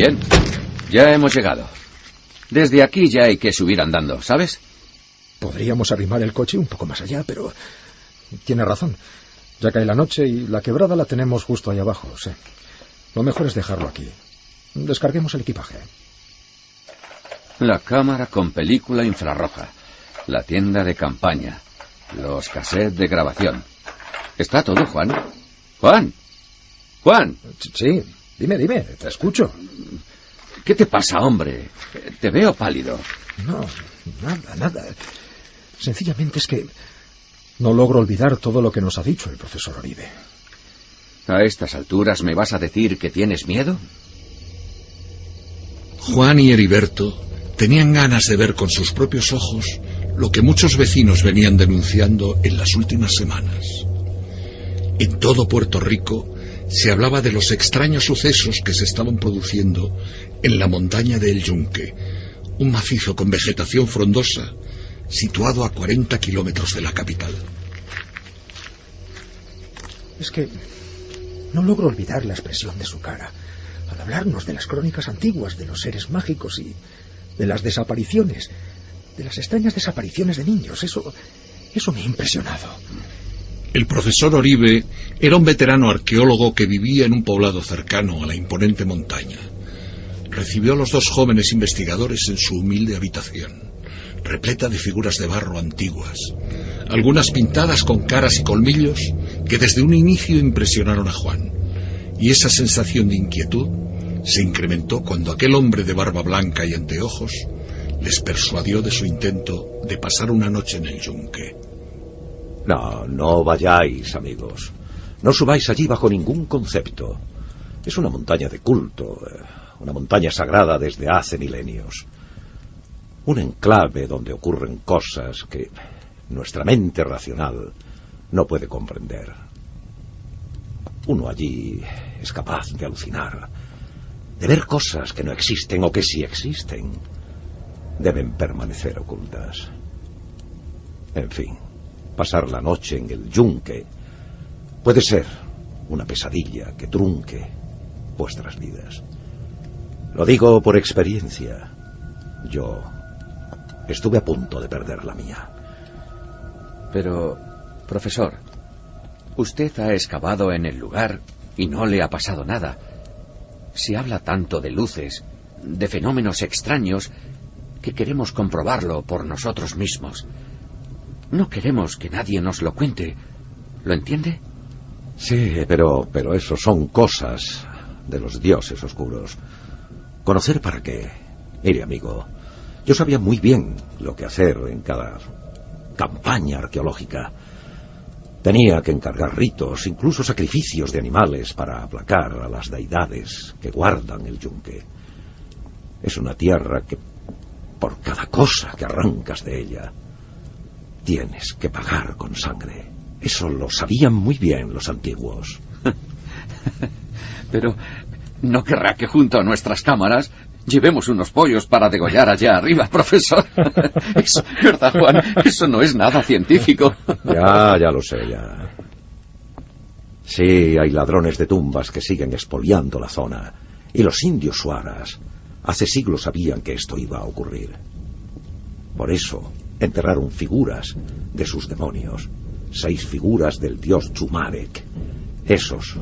Bien, ya hemos llegado. Desde aquí ya hay que subir andando, ¿sabes? Podríamos arrimar el coche un poco más allá, pero... Tiene razón. Ya cae la noche y la quebrada la tenemos justo ahí abajo, sí. Lo mejor es dejarlo aquí. Descarguemos el equipaje. La cámara con película infrarroja. La tienda de campaña. Los cassettes de grabación. ¿Está todo, Juan? ¡Juan! ¡Juan! Sí, dime, te escucho. ¿Qué te pasa, hombre? Te veo pálido. No, nada. Sencillamente es que no logro olvidar todo lo que nos ha dicho el profesor Oribe. ¿A estas alturas me vas a decir que tienes miedo? Juan y Heriberto tenían ganas de ver con sus propios ojos lo que muchos vecinos venían denunciando en las últimas semanas. En todo Puerto Rico se hablaba de los extraños sucesos que se estaban produciendo en la montaña de El Yunque, un macizo con vegetación frondosa situado a 40 kilómetros de la capital. Es que no logro olvidar la expresión de su cara al hablarnos de las crónicas antiguas, de los seres mágicos y de las desapariciones, de las extrañas desapariciones de niños. Eso me ha impresionado. El profesor Oribe era un veterano arqueólogo que vivía en un poblado cercano a la imponente montaña. Recibió a los dos jóvenes investigadores en su humilde habitación, repleta de figuras de barro antiguas, algunas pintadas con caras y colmillos que desde un inicio impresionaron a Juan, y esa sensación de inquietud se incrementó cuando aquel hombre de barba blanca y anteojos les persuadió de su intento de pasar una noche en El Yunque. No vayáis, amigos. No subáis allí bajo ningún concepto. Es una montaña de culto, una montaña sagrada desde hace milenios. Un enclave donde ocurren cosas que nuestra mente racional no puede comprender. Uno allí es capaz de alucinar, de ver cosas que no existen o que sí existen. Deben permanecer ocultas. En fin, pasar la noche en El Yunque puede ser una pesadilla que trunque vuestras vidas. Lo digo por experiencia. Yo estuve a punto de perder la mía. Pero, profesor, usted ha excavado en el lugar y no le ha pasado nada. Se habla tanto de luces, de fenómenos extraños, que queremos comprobarlo por nosotros mismos. No queremos que nadie nos lo cuente. ¿Lo entiende? Sí, pero eso son cosas de los dioses oscuros. ¿Conocer para qué? Mire, amigo, yo sabía muy bien lo que hacer en cada campaña arqueológica. Tenía que encargar ritos, incluso sacrificios de animales para aplacar a las deidades que guardan El Yunque. Es una tierra que, por cada cosa que arrancas de ella, tienes que pagar con sangre. Eso lo sabían muy bien los antiguos. Pero ¿no querrá que junto a nuestras cámaras llevemos unos pollos para degollar allá arriba, profesor? Eso, ¿verdad, Juan? Eso no es nada científico. Ya lo sé, ya. Sí, hay ladrones de tumbas que siguen expoliando la zona. Y los indios suaras hace siglos sabían que esto iba a ocurrir. Por eso enterraron figuras de sus demonios. 6 figuras del dios Chumarek. Esos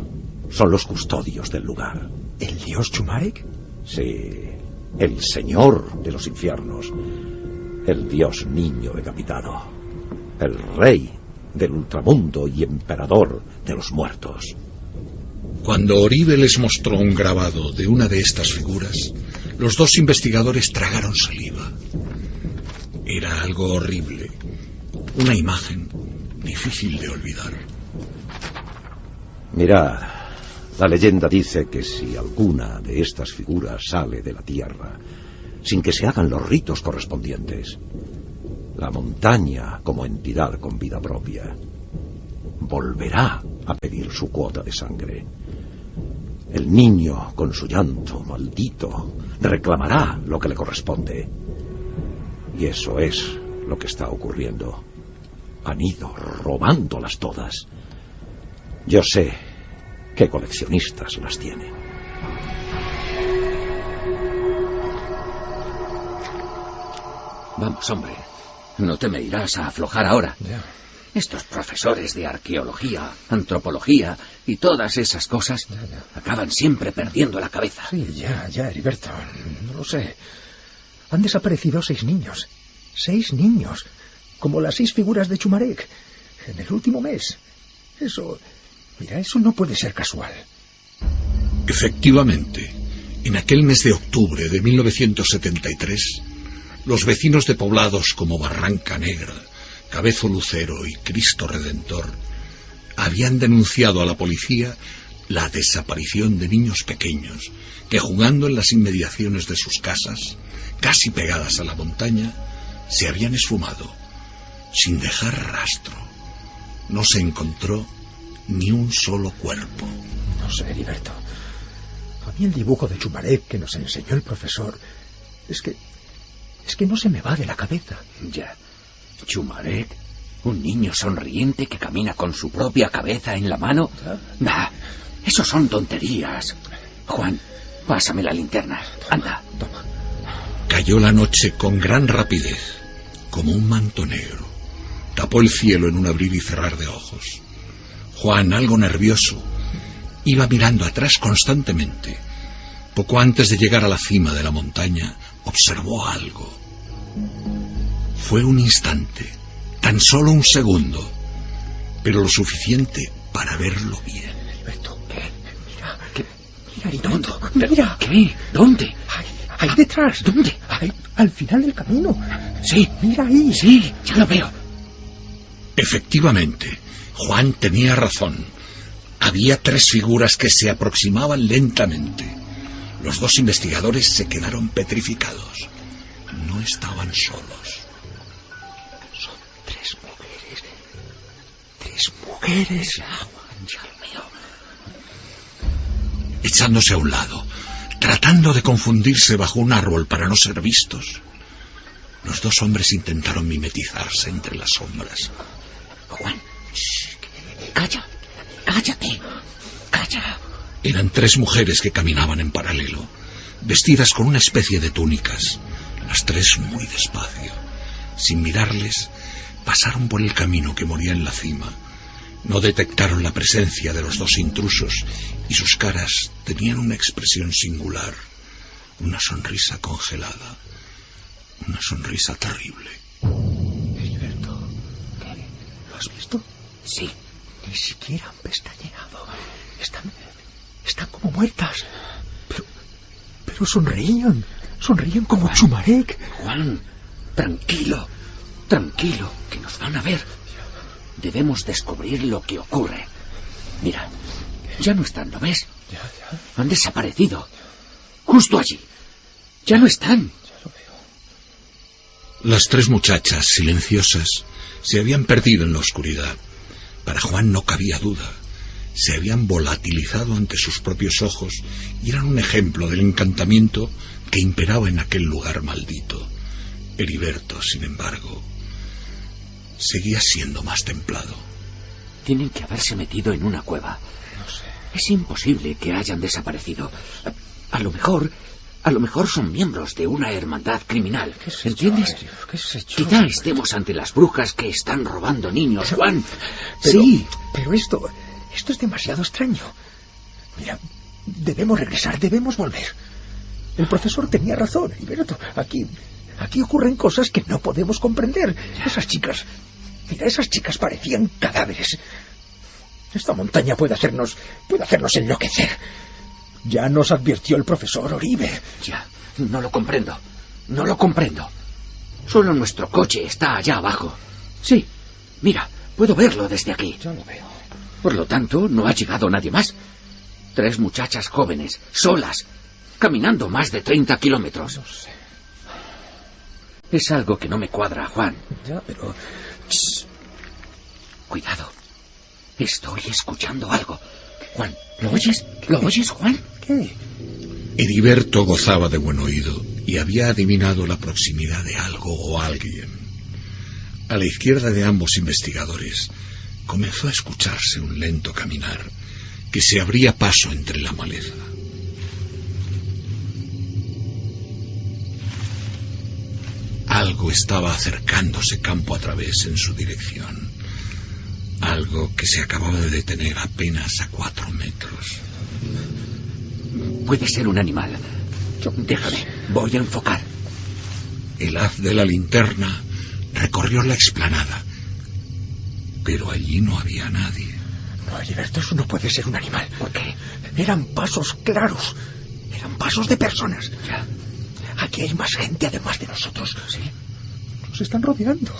son los custodios del lugar. ¿El dios Chumarek? Sí, el señor de los infiernos. El dios niño decapitado. El rey del ultramundo y emperador de los muertos. Cuando Oribe les mostró un grabado de una de estas figuras, los dos investigadores tragaron saliva. Era algo horrible, una imagen difícil de olvidar. Mirad, la leyenda dice que si alguna de estas figuras sale de la tierra, sin que se hagan los ritos correspondientes, la montaña, como entidad con vida propia, volverá a pedir su cuota de sangre. El niño, con su llanto maldito, reclamará lo que le corresponde. Y eso es lo que está ocurriendo. Han ido robándolas todas. Yo sé qué coleccionistas las tienen. Vamos, hombre. No te me irás a aflojar ahora. Ya. Estos profesores de arqueología, antropología y todas esas cosas Ya. acaban siempre perdiendo la cabeza. Sí, ya, Heriberto. No lo sé. Han desaparecido 6 niños. 6 niños. Como las 6 figuras de Chumarec. En el último mes. Eso... Mira, eso no puede ser casual. Efectivamente, en aquel mes de octubre de 1973, los vecinos de poblados como Barranca Negra, Cabezo Lucero y Cristo Redentor habían denunciado a la policía la desaparición de niños pequeños que, jugando en las inmediaciones de sus casas, casi pegadas a la montaña, se habían esfumado, sin dejar rastro. No se encontró ni un solo cuerpo. No sé, Heriberto. A mí el dibujo de Chumarec que nos enseñó el profesor es que no se me va de la cabeza. Ya. Chumarec, un niño sonriente que camina con su propia cabeza en la mano. Nah, eso son tonterías. Juan, pásame la linterna. Anda. Toma. Cayó la noche con gran rapidez, como un manto negro. Tapó el cielo en un abrir y cerrar de ojos. Juan, algo nervioso, iba mirando atrás constantemente. Poco antes de llegar a la cima de la montaña, observó algo. Fue un instante, tan solo un segundo, pero lo suficiente para verlo bien. Heriberto, mira, mira, ¿Dónde? Heriberto, mira. ¿Qué? ¿Dónde? Ahí detrás. ¿Dónde? Ahí, al final del camino. Sí, Mira ahí. sí, ya lo veo. Efectivamente, Juan tenía razón. Había 3 figuras que se aproximaban lentamente. Los 2 investigadores se quedaron petrificados. No estaban solos. Son 3 mujeres. 3 mujeres. Ya, Juan, ya lo veo. Echándose a un lado, tratando de confundirse bajo un árbol para no ser vistos, los 2 hombres intentaron mimetizarse entre las sombras. Juan, shh, calla, cállate, calla. Eran 3 mujeres que caminaban en paralelo, vestidas con una especie de túnicas, las 3 muy despacio. Sin mirarles, pasaron por el camino que moría en la cima. No detectaron la presencia de los 2 intrusos y sus caras tenían una expresión singular, una sonrisa congelada, una sonrisa terrible. Heriberto, ¿lo has visto? Sí, Ni siquiera han pestañeado. Están como muertas. Pero sonreían. Sonreían como Juan. Chumarec. Juan, tranquilo, tranquilo, que nos van a ver. Debemos descubrir lo que ocurre. Mira, ya no están, ¿lo ves? Ya. Han desaparecido. Justo allí. Ya no están. Ya lo veo. Las 3 muchachas, silenciosas, se habían perdido en la oscuridad. Para Juan no cabía duda. Se habían volatilizado ante sus propios ojos y eran un ejemplo del encantamiento que imperaba en aquel lugar maldito. Heriberto, sin embargo, seguía siendo más templado. Tienen que haberse metido en una cueva. No sé. Es imposible que hayan desaparecido. A lo mejor son miembros de una hermandad criminal. ¿Qué sé ¿Entiendes? yo? ¿Qué sé yo? Quizá estemos ante las brujas que están robando niños, Juan. Pero, Sí. Pero esto es demasiado extraño. Mira, debemos regresar, debemos volver. El profesor tenía razón, Heriberto. Aquí ocurren cosas que no podemos comprender. Esas chicas parecían cadáveres. Esta montaña puede hacernos enloquecer. Ya nos advirtió el profesor Oribe. Ya, no lo comprendo. No lo comprendo. Solo nuestro coche está allá abajo. Sí, mira, puedo verlo desde aquí. Ya lo veo. Por lo tanto, no ha llegado nadie más. 3 muchachas jóvenes, solas, caminando más de 30 kilómetros. No sé. Es algo que no me cuadra, Juan. Ya, pero... Shh. Cuidado. Estoy escuchando algo. Juan, ¿lo oyes? ¿Lo oyes, Juan? ¿Qué? Heriberto gozaba de buen oído y había adivinado la proximidad de algo o alguien. A la izquierda de ambos investigadores comenzó a escucharse un lento caminar que se abría paso entre la maleza. Algo algo estaba acercándose campo a través en su dirección. Algo que se acababa de detener apenas a 4 metros. Puede ser un animal. Déjame, voy a enfocar. El haz de la linterna recorrió la explanada, pero allí no había nadie. No, Heriberto, eso no puede ser un animal. ¿Por qué? Eran pasos claros. Eran pasos de personas. Ya. Aquí hay más gente además de nosotros. Sí. Nos están rodeando.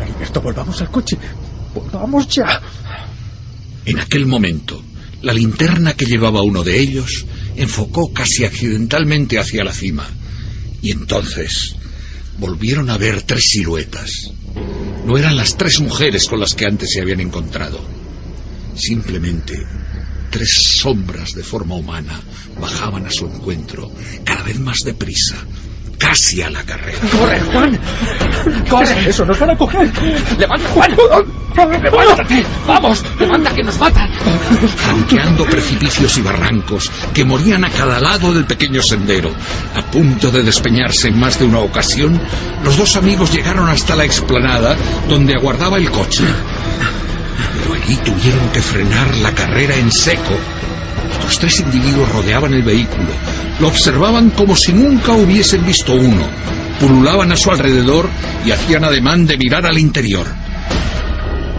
Heriberto, volvamos al coche. Volvamos ya. En aquel momento, la linterna que llevaba uno de ellos enfocó casi accidentalmente hacia la cima. Y entonces volvieron a ver 3 siluetas. No eran las 3 mujeres con las que antes se habían encontrado. Simplemente 3 sombras de forma humana bajaban a su encuentro, cada vez más deprisa, casi a la carrera. ¡Corre, Juan! ¡Corre! ¡Eso nos van a coger! ¡Levanta, Juan! ¡Levántate! ¡Vamos! ¡Levanta, que nos matan! Franqueando precipicios y barrancos que morían a cada lado del pequeño sendero, a punto de despeñarse en más de una ocasión, los 2 amigos llegaron hasta la explanada donde aguardaba el coche. Pero allí tuvieron que frenar la carrera en seco. Los 3 individuos rodeaban el vehículo, lo observaban como si nunca hubiesen visto uno, pululaban a su alrededor y hacían ademán de mirar al interior.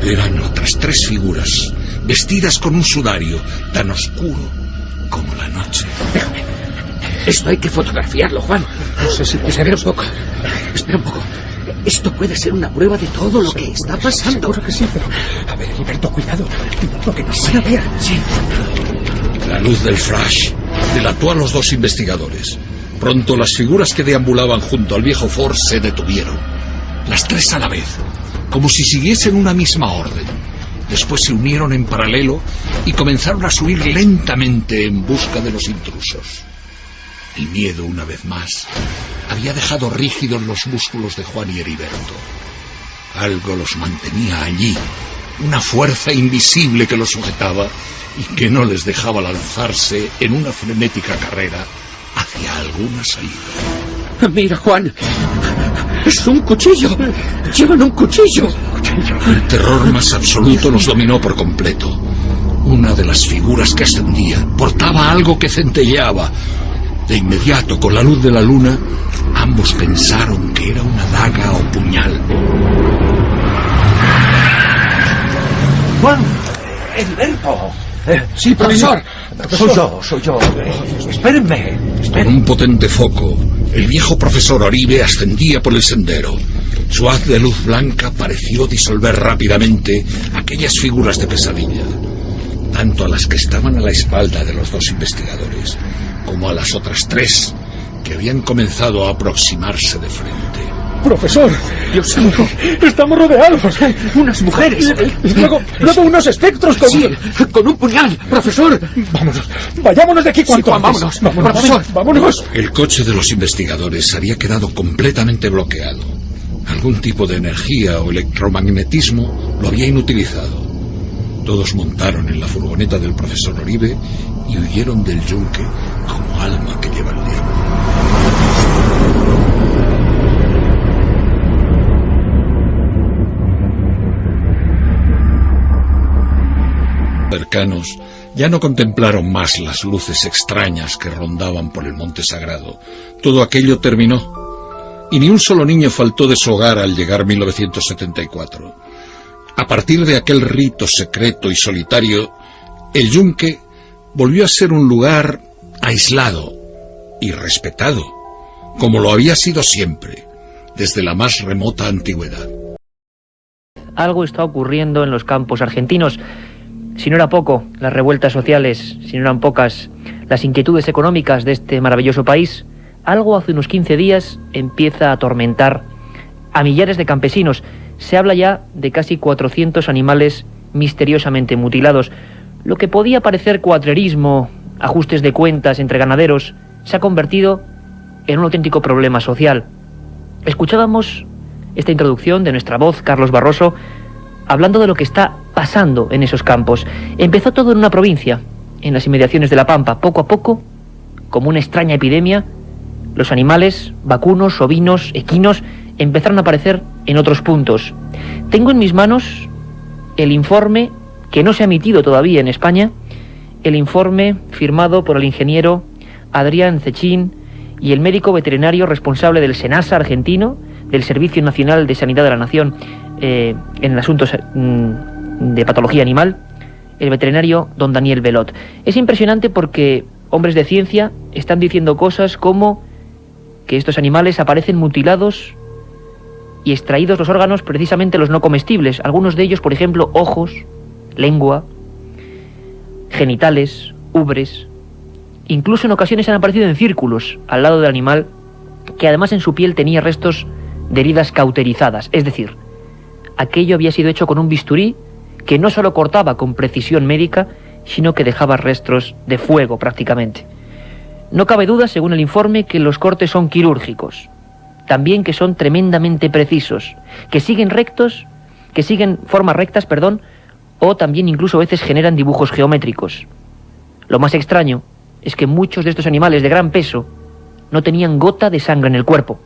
Eran otras 3 figuras, vestidas con un sudario tan oscuro como la noche. Déjame. Esto hay que fotografiarlo, Juan. No sé si... Espera un poco. Espera un poco. Esto puede ser una prueba de todo lo que está pasando. Seguro que sí, pero... A ver, Heriberto, cuidado. Cuidado, que nos van a ver. Sí. La luz del flash delató a los 2 investigadores. Pronto las figuras que deambulaban junto al viejo Ford se detuvieron. Las 3 a la vez, como si siguiesen una misma orden. Después se unieron en paralelo y comenzaron a subir lentamente en busca de los intrusos. El miedo, una vez más, había dejado rígidos los músculos de Juan y Heriberto. Algo los mantenía allí, una fuerza invisible que los sujetaba y que no les dejaba lanzarse en una frenética carrera hacia alguna salida. Mira, Juan. Es un cuchillo. Llevan un cuchillo. El terror más absoluto los dominó por completo. Una de las figuras que ascendía portaba algo que centelleaba. De inmediato, con la luz de la luna, ambos pensaron que era una daga o puñal. ¡Juan! ¡Heriberto! Sí, profesor. Soy yo. Espérenme. Con un potente foco, el viejo profesor Oribe ascendía por el sendero. Su haz de luz blanca pareció disolver rápidamente aquellas figuras de pesadilla, tanto a las que estaban a la espalda de los 2 investigadores, como a las otras 3 que habían comenzado a aproximarse de frente. Profesor, Dios mío, estamos rodeados. unas mujeres. Luego unos espectros con... Sí, con un puñal, profesor. Vámonos, vayámonos de aquí cuanto Juan, antes. vámonos, profesor. Vámonos. El coche de los investigadores había quedado completamente bloqueado. Algún tipo de energía o electromagnetismo lo había inutilizado. Todos montaron en la furgoneta del profesor Oribe y huyeron del yunque como alma que lleva el diablo. Cercanos, ya no contemplaron más las luces extrañas que rondaban por el monte sagrado. Todo aquello terminó, y ni un solo niño faltó de su hogar al llegar 1974. A partir de aquel rito secreto y solitario, el yunque volvió a ser un lugar aislado y respetado, como lo había sido siempre, desde la más remota antigüedad. Algo está ocurriendo en los campos argentinos. Si no era poco las revueltas sociales, si no eran pocas las inquietudes económicas de este maravilloso país, algo hace unos 15 días empieza a atormentar a millares de campesinos. Se habla ya de casi 400 animales misteriosamente mutilados. Lo que podía parecer cuatrerismo, ajustes de cuentas entre ganaderos, se ha convertido en un auténtico problema social. Escuchábamos esta introducción de nuestra voz, Carlos Barroso, hablando de lo que está pasando en esos campos. Empezó todo en una provincia, en las inmediaciones de La Pampa. Poco a poco, como una extraña epidemia, los animales, vacunos, ovinos, equinos, empezaron a aparecer en otros puntos. Tengo en mis manos el informe, que no se ha emitido todavía en España, el informe firmado por el ingeniero Adrián Cechín y el médico veterinario responsable del SENASA argentino, del Servicio Nacional de Sanidad de la Nación en asuntos de patología animal, el veterinario don Daniel Belot. Es impresionante porque hombres de ciencia están diciendo cosas como que estos animales aparecen mutilados y extraídos los órganos, precisamente los no comestibles, algunos de ellos, por ejemplo, ojos, lengua, genitales, ubres. Incluso en ocasiones han aparecido en círculos al lado del animal, que además en su piel tenía restos de heridas cauterizadas, es decir, aquello había sido hecho con un bisturí que no solo cortaba con precisión médica, sino que dejaba restos de fuego prácticamente. No cabe duda, según el informe, que los cortes son quirúrgicos, también que son tremendamente precisos, que siguen formas rectas, o también incluso a veces generan dibujos geométricos. Lo más extraño es que muchos de estos animales de gran peso no tenían gota de sangre en el cuerpo.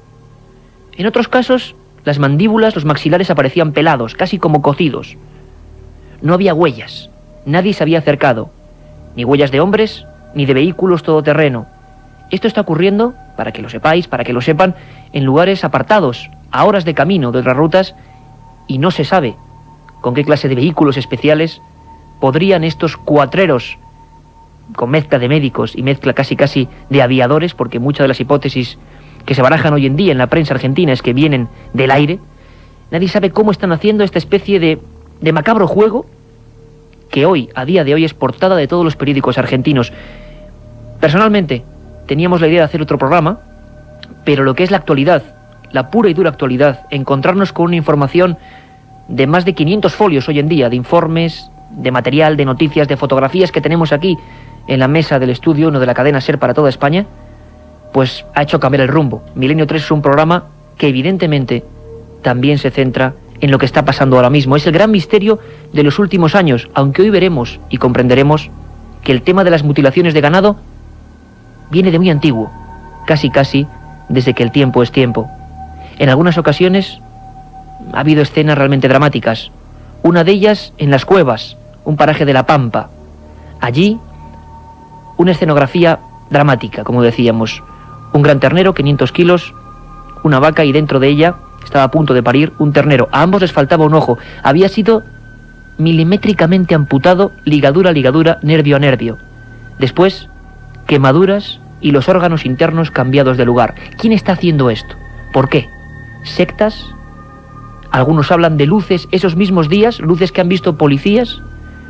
En otros casos, las mandíbulas, los maxilares aparecían pelados, casi como cocidos. No había huellas, nadie se había acercado, ni huellas de hombres, ni de vehículos todoterreno. Esto está ocurriendo, para que lo sepáis, para que lo sepan, en lugares apartados, a horas de camino de otras rutas, y no se sabe con qué clase de vehículos especiales podrían estos cuatreros, con mezcla de médicos y mezcla casi de aviadores, porque muchas de las hipótesis que se barajan hoy en día en la prensa argentina es que vienen del aire. Nadie sabe cómo están haciendo esta especie de macabro juego que hoy, a día de hoy, es portada de todos los periódicos argentinos. Personalmente, teníamos la idea de hacer otro programa, pero lo que es la actualidad, la pura y dura actualidad, encontrarnos con una información de más de 500 folios hoy en día, de informes, de material, de noticias, de fotografías que tenemos aquí en la mesa del estudio, uno de la cadena SER para toda España, pues ha hecho cambiar el rumbo. Milenio 3 es un programa que evidentemente también se centra en lo que está pasando ahora mismo. Es el gran misterio de los últimos años, aunque hoy veremos y comprenderemos que el tema de las mutilaciones de ganado viene de muy antiguo, casi desde que el tiempo es tiempo. En algunas ocasiones ha habido escenas realmente dramáticas. Una de ellas en Las Cuevas, un paraje de La Pampa. Allí, una escenografía dramática, como decíamos. Un gran ternero, 500 kilos, una vaca, y dentro de ella estaba a punto de parir un ternero. A ambos les faltaba un ojo. Había sido milimétricamente amputado, ligadura a ligadura, nervio a nervio. Después, quemaduras y los órganos internos cambiados de lugar. ¿Quién está haciendo esto? ¿Por qué? ¿Sectas? Algunos hablan de luces esos mismos días, luces que han visto policías,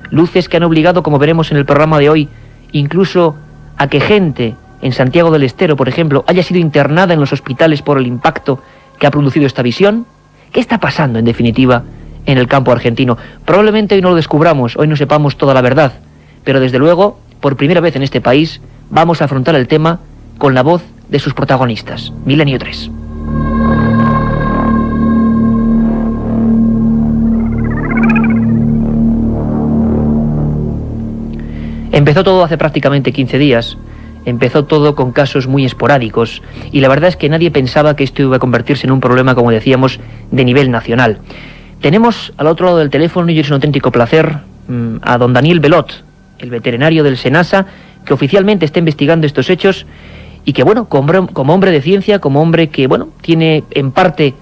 luces que han obligado, como veremos en el programa de hoy, incluso a que gente en Santiago del Estero, por ejemplo, haya sido internada en los hospitales por el impacto que ha producido esta visión. ¿Qué está pasando, en definitiva, en el campo argentino? Probablemente hoy no lo descubramos, hoy no sepamos toda la verdad, pero desde luego, por primera vez en este país, vamos a afrontar el tema con la voz de sus protagonistas. Milenio 3. Empezó todo hace prácticamente 15 días. Empezó todo con casos muy esporádicos y la verdad es que nadie pensaba que esto iba a convertirse en un problema, como decíamos, de nivel nacional. Tenemos al otro lado del teléfono, y es un auténtico placer, a don Daniel Belot, el veterinario del SENASA, que oficialmente está investigando estos hechos y que, bueno, como hombre de ciencia, como hombre que, bueno, tiene en parte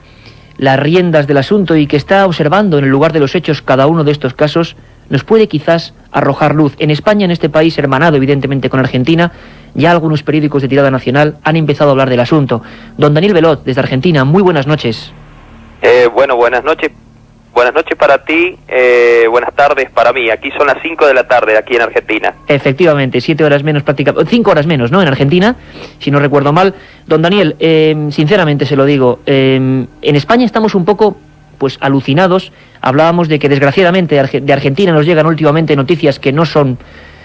las riendas del asunto y que está observando en el lugar de los hechos cada uno de estos casos, nos puede quizás arrojar luz. En España, en este país hermanado evidentemente con Argentina, ya algunos periódicos de tirada nacional han empezado a hablar del asunto. Don Daniel Belot, desde Argentina, muy buenas noches. Bueno, buenas noches. Buenas noches para ti, buenas tardes para mí. Aquí son las 5 de la tarde, aquí en Argentina. Efectivamente, 7 horas menos prácticamente, 5 horas menos, ¿no?, en Argentina, si no recuerdo mal. Don Daniel, sinceramente se lo digo, en España estamos un poco, pues, alucinados. Hablábamos de que desgraciadamente de Argentina nos llegan últimamente noticias que no son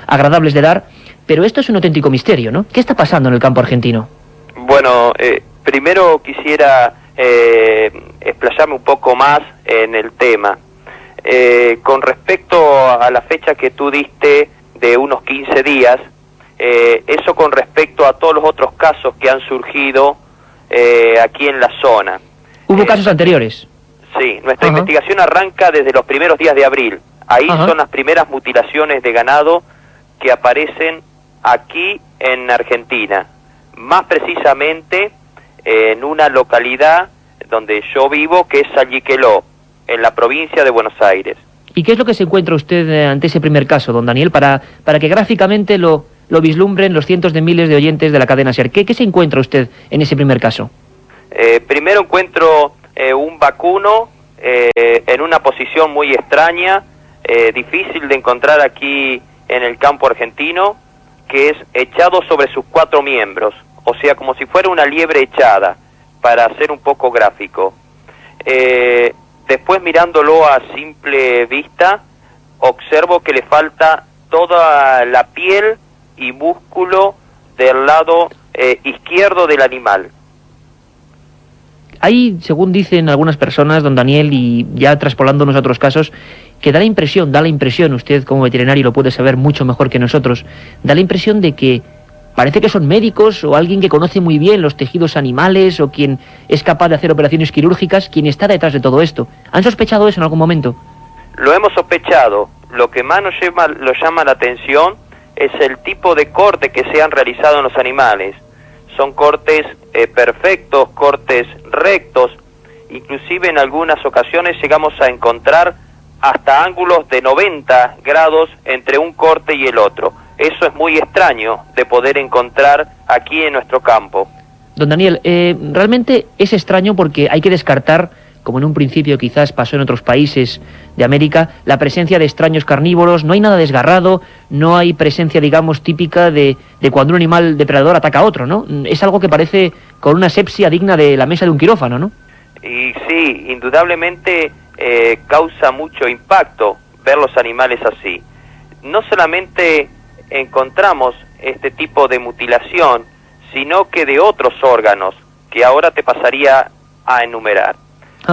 agradables de dar, pero esto es un auténtico misterio, ¿no? ¿Qué está pasando en el campo argentino? Bueno, primero quisiera explayarme un poco más en el tema. Con respecto a la fecha que tú diste de unos 15 días, Eso con respecto a todos los otros casos que han surgido aquí en la zona. ¿Hubo casos anteriores? Sí, nuestra investigación arranca desde los primeros días de abril. Ahí son las primeras mutilaciones de ganado que aparecen aquí en Argentina. Más precisamente en una localidad donde yo vivo, que es Salliqueló, en la provincia de Buenos Aires. ¿Y qué es lo que se encuentra usted ante ese primer caso, don Daniel, para que gráficamente lo vislumbren los cientos de miles de oyentes de la cadena SER? ¿Qué se encuentra usted en ese primer caso? Primero encuentro un vacuno en una posición muy extraña, difícil de encontrar aquí en el campo argentino, que es echado sobre sus 4 miembros, o sea, como si fuera una liebre echada, para ser un poco gráfico. Después, mirándolo a simple vista, observo que le falta toda la piel y músculo del lado izquierdo del animal. Hay, según dicen algunas personas, don Daniel, y ya traspolándonos a otros casos, que da la impresión, usted como veterinario lo puede saber mucho mejor que nosotros, da la impresión de que parece que son médicos o alguien que conoce muy bien los tejidos animales o quien es capaz de hacer operaciones quirúrgicas, quien está detrás de todo esto. ¿Han sospechado eso en algún momento? Lo hemos sospechado. Lo que más nos llama la atención es el tipo de corte que se han realizado en los animales. Son cortes perfectos, cortes rectos, inclusive en algunas ocasiones llegamos a encontrar hasta ángulos de 90 grados entre un corte y el otro. Eso es muy extraño de poder encontrar aquí en nuestro campo. Don Daniel, realmente es extraño porque hay que descartar, como en un principio quizás pasó en otros países de América, la presencia de extraños carnívoros. No hay nada desgarrado, no hay presencia, digamos, típica de cuando un animal depredador ataca a otro, ¿no? Es algo que parece con una asepsia digna de la mesa de un quirófano, ¿no? Y sí, indudablemente causa mucho impacto ver los animales así. No solamente encontramos este tipo de mutilación, sino que de otros órganos, que ahora te pasaría a enumerar.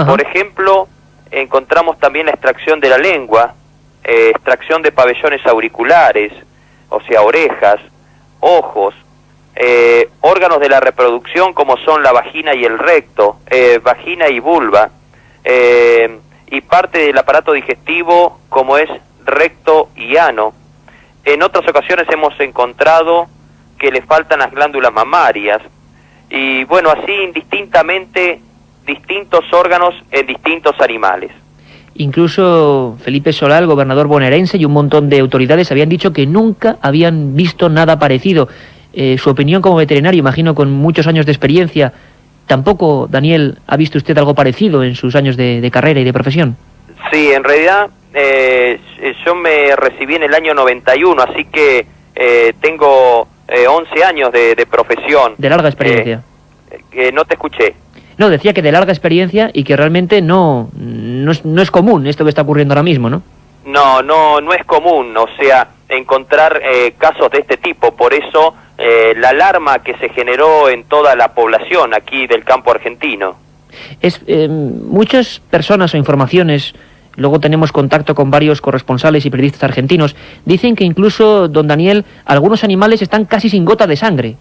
Por ejemplo, encontramos también la extracción de la lengua, extracción de pabellones auriculares, o sea, orejas, ojos, órganos de la reproducción como son la vagina y el recto, vagina y vulva, y parte del aparato digestivo como es recto y ano. En otras ocasiones hemos encontrado que le faltan las glándulas mamarias, y bueno, así indistintamente distintos órganos en distintos animales. Incluso Felipe Solá, el gobernador bonaerense, y un montón de autoridades habían dicho que nunca habían visto nada parecido. Su opinión como veterinario, imagino con muchos años de experiencia, ¿tampoco, Daniel, ha visto usted algo parecido en sus años de carrera y de profesión? Sí, en realidad yo me recibí en el año 91, así que tengo 11 años de profesión. De larga experiencia. No te escuché. No, decía que de larga experiencia y que realmente no es común esto que está ocurriendo ahora mismo, ¿no? No es común, o sea, encontrar casos de este tipo. Por eso la alarma que se generó en toda la población aquí del campo argentino. Muchas personas o informaciones, luego tenemos contacto con varios corresponsales y periodistas argentinos, dicen que incluso, don Daniel, algunos animales están casi sin gota de sangre.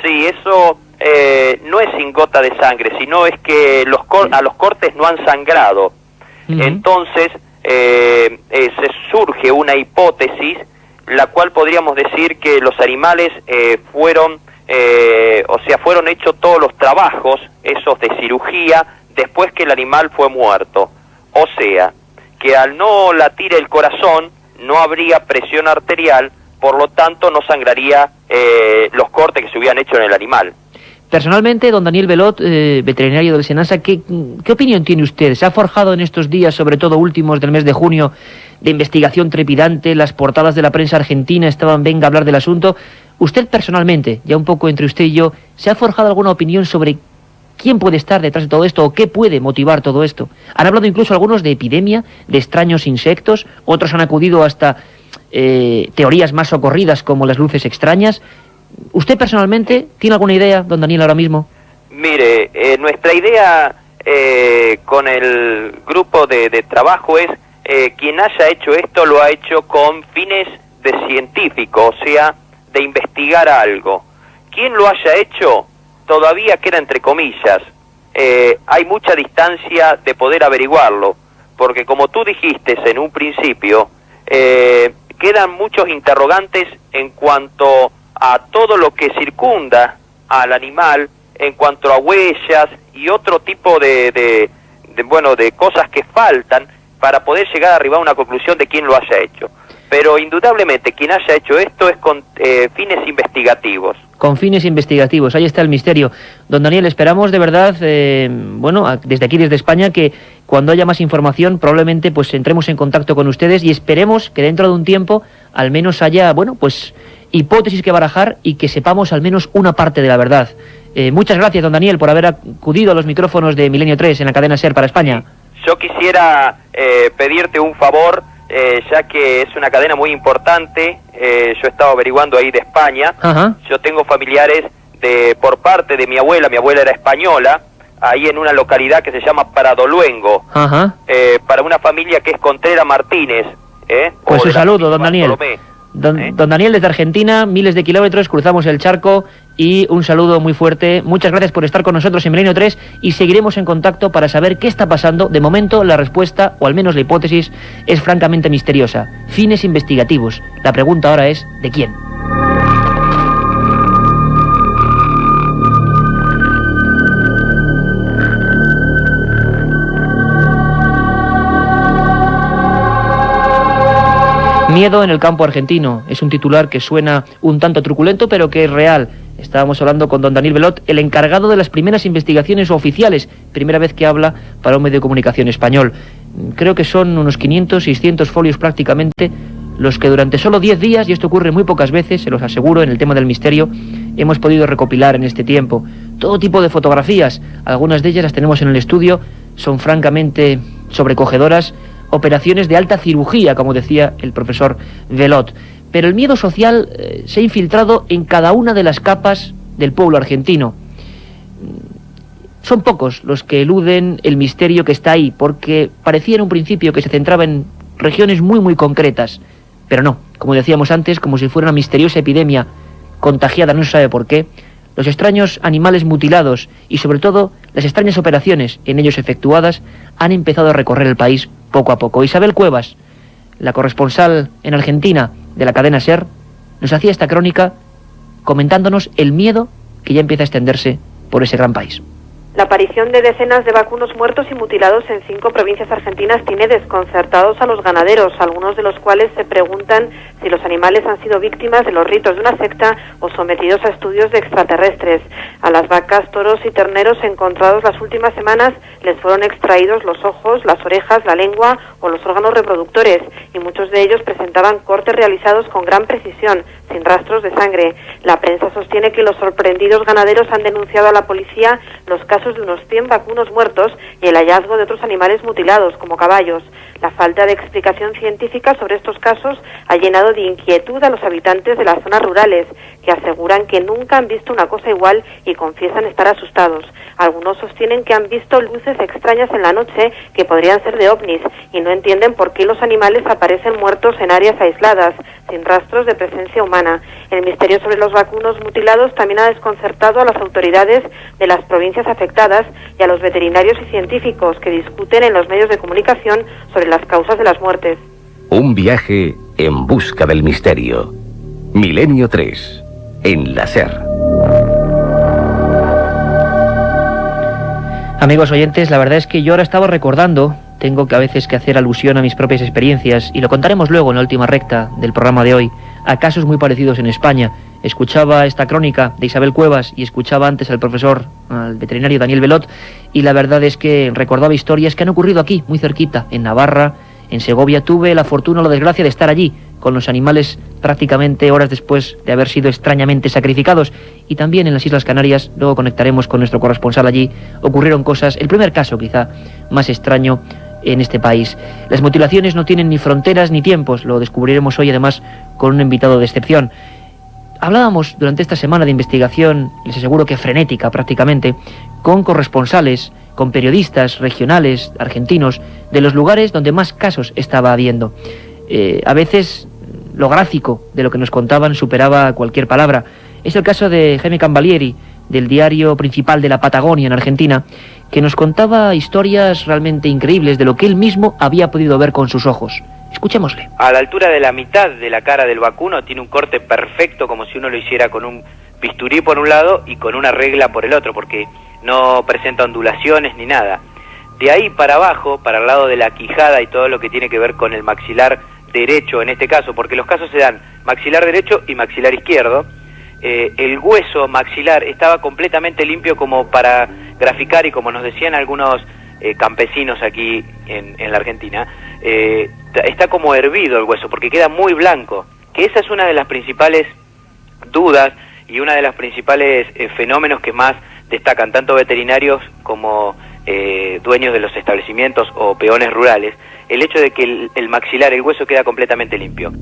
Sí, eso no es sin gota de sangre, sino es que a los cortes no han sangrado. Entonces se surge una hipótesis, la cual podríamos decir que los animales fueron hechos todos los trabajos, esos de cirugía, después que el animal fue muerto. O sea, que al no latir el corazón, no habría presión arterial, por lo tanto no sangraría los cortes que se hubieran hecho en el animal. Personalmente, don Daniel Belot, veterinario del SENASA, ¿qué opinión tiene usted? ¿Se ha forjado en estos días, sobre todo últimos del mes de junio, de investigación trepidante? Las portadas de la prensa argentina estaban venga a hablar del asunto. Usted personalmente, ya un poco entre usted y yo, ¿se ha forjado alguna opinión sobre quién puede estar detrás de todo esto o qué puede motivar todo esto? Han hablado incluso algunos de epidemia, de extraños insectos, otros han acudido hasta teorías más socorridas como las luces extrañas. ¿Usted personalmente tiene alguna idea, don Daniel, ahora mismo? Mire, nuestra idea con el grupo de trabajo es quien haya hecho esto lo ha hecho con fines de científico, o sea, de investigar algo. Quien lo haya hecho todavía queda entre comillas. Hay mucha distancia de poder averiguarlo, porque como tú dijiste en un principio, quedan muchos interrogantes en cuanto a todo lo que circunda al animal, en cuanto a huellas y otro tipo de cosas que faltan para poder llegar a arribar a una conclusión de quién lo haya hecho. Pero indudablemente quien haya hecho esto es con fines investigativos. Con fines investigativos, ahí está el misterio. Don Daniel, esperamos de verdad, desde aquí, desde España, que cuando haya más información probablemente pues entremos en contacto con ustedes y esperemos que dentro de un tiempo al menos haya, hipótesis que barajar y que sepamos al menos una parte de la verdad. Muchas gracias, don Daniel, por haber acudido a los micrófonos de Milenio 3 en la cadena SER para España. Yo quisiera pedirte un favor, ya que es una cadena muy importante. Yo he estado averiguando ahí de España. Ajá. Yo tengo familiares por parte de mi abuela era española, ahí en una localidad que se llama Paradoluengo. Ajá. Para una familia que es Contreras Martínez. Pues un saludo, don Daniel. Bartolomé. Don Daniel, desde Argentina, miles de kilómetros, cruzamos el charco y un saludo muy fuerte. Muchas gracias por estar con nosotros en Milenio 3 y seguiremos en contacto para saber qué está pasando. De momento, la respuesta, o al menos la hipótesis, es francamente misteriosa. Fines investigativos. La pregunta ahora es, ¿de quién? Miedo en el campo argentino. Es un titular que suena un tanto truculento, pero que es real. Estábamos hablando con don Daniel Belot, el encargado de las primeras investigaciones oficiales, primera vez que habla para un medio de comunicación español. Creo que son unos 500, 600 folios prácticamente, los que durante solo 10 días, y esto ocurre muy pocas veces, se los aseguro, en el tema del misterio, hemos podido recopilar en este tiempo. Todo tipo de fotografías, algunas de ellas las tenemos en el estudio, son francamente sobrecogedoras, operaciones de alta cirugía, como decía el profesor Belot. Pero el miedo social se ha infiltrado en cada una de las capas del pueblo argentino. Son pocos los que eluden el misterio que está ahí, porque parecía en un principio que se centraba en regiones muy muy concretas, pero no, como decíamos antes, como si fuera una misteriosa epidemia contagiada, no se sabe por qué. Los extraños animales mutilados y sobre todo las extrañas operaciones en ellos efectuadas han empezado a recorrer el país poco a poco. Isabel Cuevas, la corresponsal en Argentina de la cadena SER, nos hacía esta crónica comentándonos el miedo que ya empieza a extenderse por ese gran país. La aparición de decenas de vacunos muertos y mutilados en 5 provincias argentinas tiene desconcertados a los ganaderos, algunos de los cuales se preguntan si los animales han sido víctimas de los ritos de una secta o sometidos a estudios de extraterrestres. A las vacas, toros y terneros encontrados las últimas semanas les fueron extraídos los ojos, las orejas, la lengua o los órganos reproductores, y muchos de ellos presentaban cortes realizados con gran precisión, sin rastros de sangre. La prensa sostiene que los sorprendidos ganaderos han denunciado a la policía los casos de unos 100 vacunos muertos y el hallazgo de otros animales mutilados, como caballos. La falta de explicación científica sobre estos casos ha llenado de inquietud a los habitantes de las zonas rurales, que aseguran que nunca han visto una cosa igual y confiesan estar asustados. Algunos sostienen que han visto luces extrañas en la noche que podrían ser de ovnis y no entienden por qué los animales aparecen muertos en áreas aisladas, sin rastros de presencia humana. El misterio sobre los vacunos mutilados también ha desconcertado a las autoridades de las provincias afectadas y a los veterinarios y científicos que discuten en los medios de comunicación sobre las causas de las muertes. Un viaje en busca del misterio. Milenio 3, en la SER. Amigos oyentes, la verdad es que yo ahora estaba recordando, tengo que a veces que hacer alusión a mis propias experiencias, y lo contaremos luego en la última recta del programa de hoy, a casos muy parecidos en España. Escuchaba esta crónica de Isabel Cuevas y escuchaba antes al profesor, al veterinario Daniel Belot, y la verdad es que recordaba historias que han ocurrido aquí, muy cerquita, en Navarra, en Segovia. Tuve la fortuna o la desgracia de estar allí, con los animales prácticamente horas después de haber sido extrañamente sacrificados, y también en las Islas Canarias. Luego conectaremos con nuestro corresponsal allí. Ocurrieron cosas, el primer caso quizá más extraño en este país. Las mutilaciones no tienen ni fronteras ni tiempos, lo descubriremos hoy además con un invitado de excepción. Hablábamos durante esta semana de investigación, les aseguro que frenética prácticamente, con corresponsales, con periodistas regionales, argentinos, de los lugares donde más casos estaba habiendo. A veces lo gráfico de lo que nos contaban superaba cualquier palabra. Es el caso de Jaime Cambalieri, del diario principal de la Patagonia, en Argentina, que nos contaba historias realmente increíbles de lo que él mismo había podido ver con sus ojos. Escuchémosle. A la altura de la mitad de la cara del vacuno tiene un corte perfecto, como si uno lo hiciera con un bisturí por un lado y con una regla por el otro, porque no presenta ondulaciones ni nada. De ahí para abajo, para el lado de la quijada y todo lo que tiene que ver con el maxilar derecho en este caso, porque los casos se dan maxilar derecho y maxilar izquierdo, el hueso maxilar estaba completamente limpio, como para graficar, y como nos decían algunos campesinos aquí en la Argentina, está como hervido el hueso, porque queda muy blanco, que esa es una de las principales dudas y una de las principales fenómenos que más destacan tanto veterinarios como dueños de los establecimientos o peones rurales, el hecho de que el maxilar, el hueso, queda completamente limpio.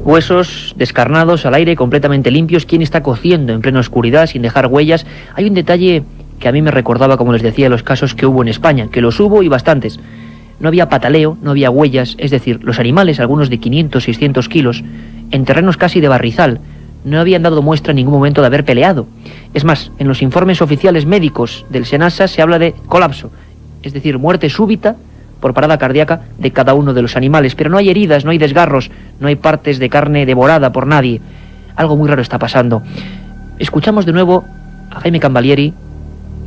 Huesos descarnados al aire, completamente limpios. ¿Quién está cociendo en plena oscuridad sin dejar huellas? Hay un detalle que a mí me recordaba, como les decía, los casos que hubo en España, que los hubo y bastantes. No había pataleo, no había huellas, es decir, los animales, algunos de 500, 600 kilos, en terrenos casi de barrizal, no habían dado muestra en ningún momento de haber peleado. Es más, en los informes oficiales médicos del SENASA se habla de colapso, es decir, muerte súbita por parada cardíaca de cada uno de los animales, pero no hay heridas, no hay desgarros, no hay partes de carne devorada por nadie. Algo muy raro está pasando. Escuchamos de nuevo a Jaime Cambalieri,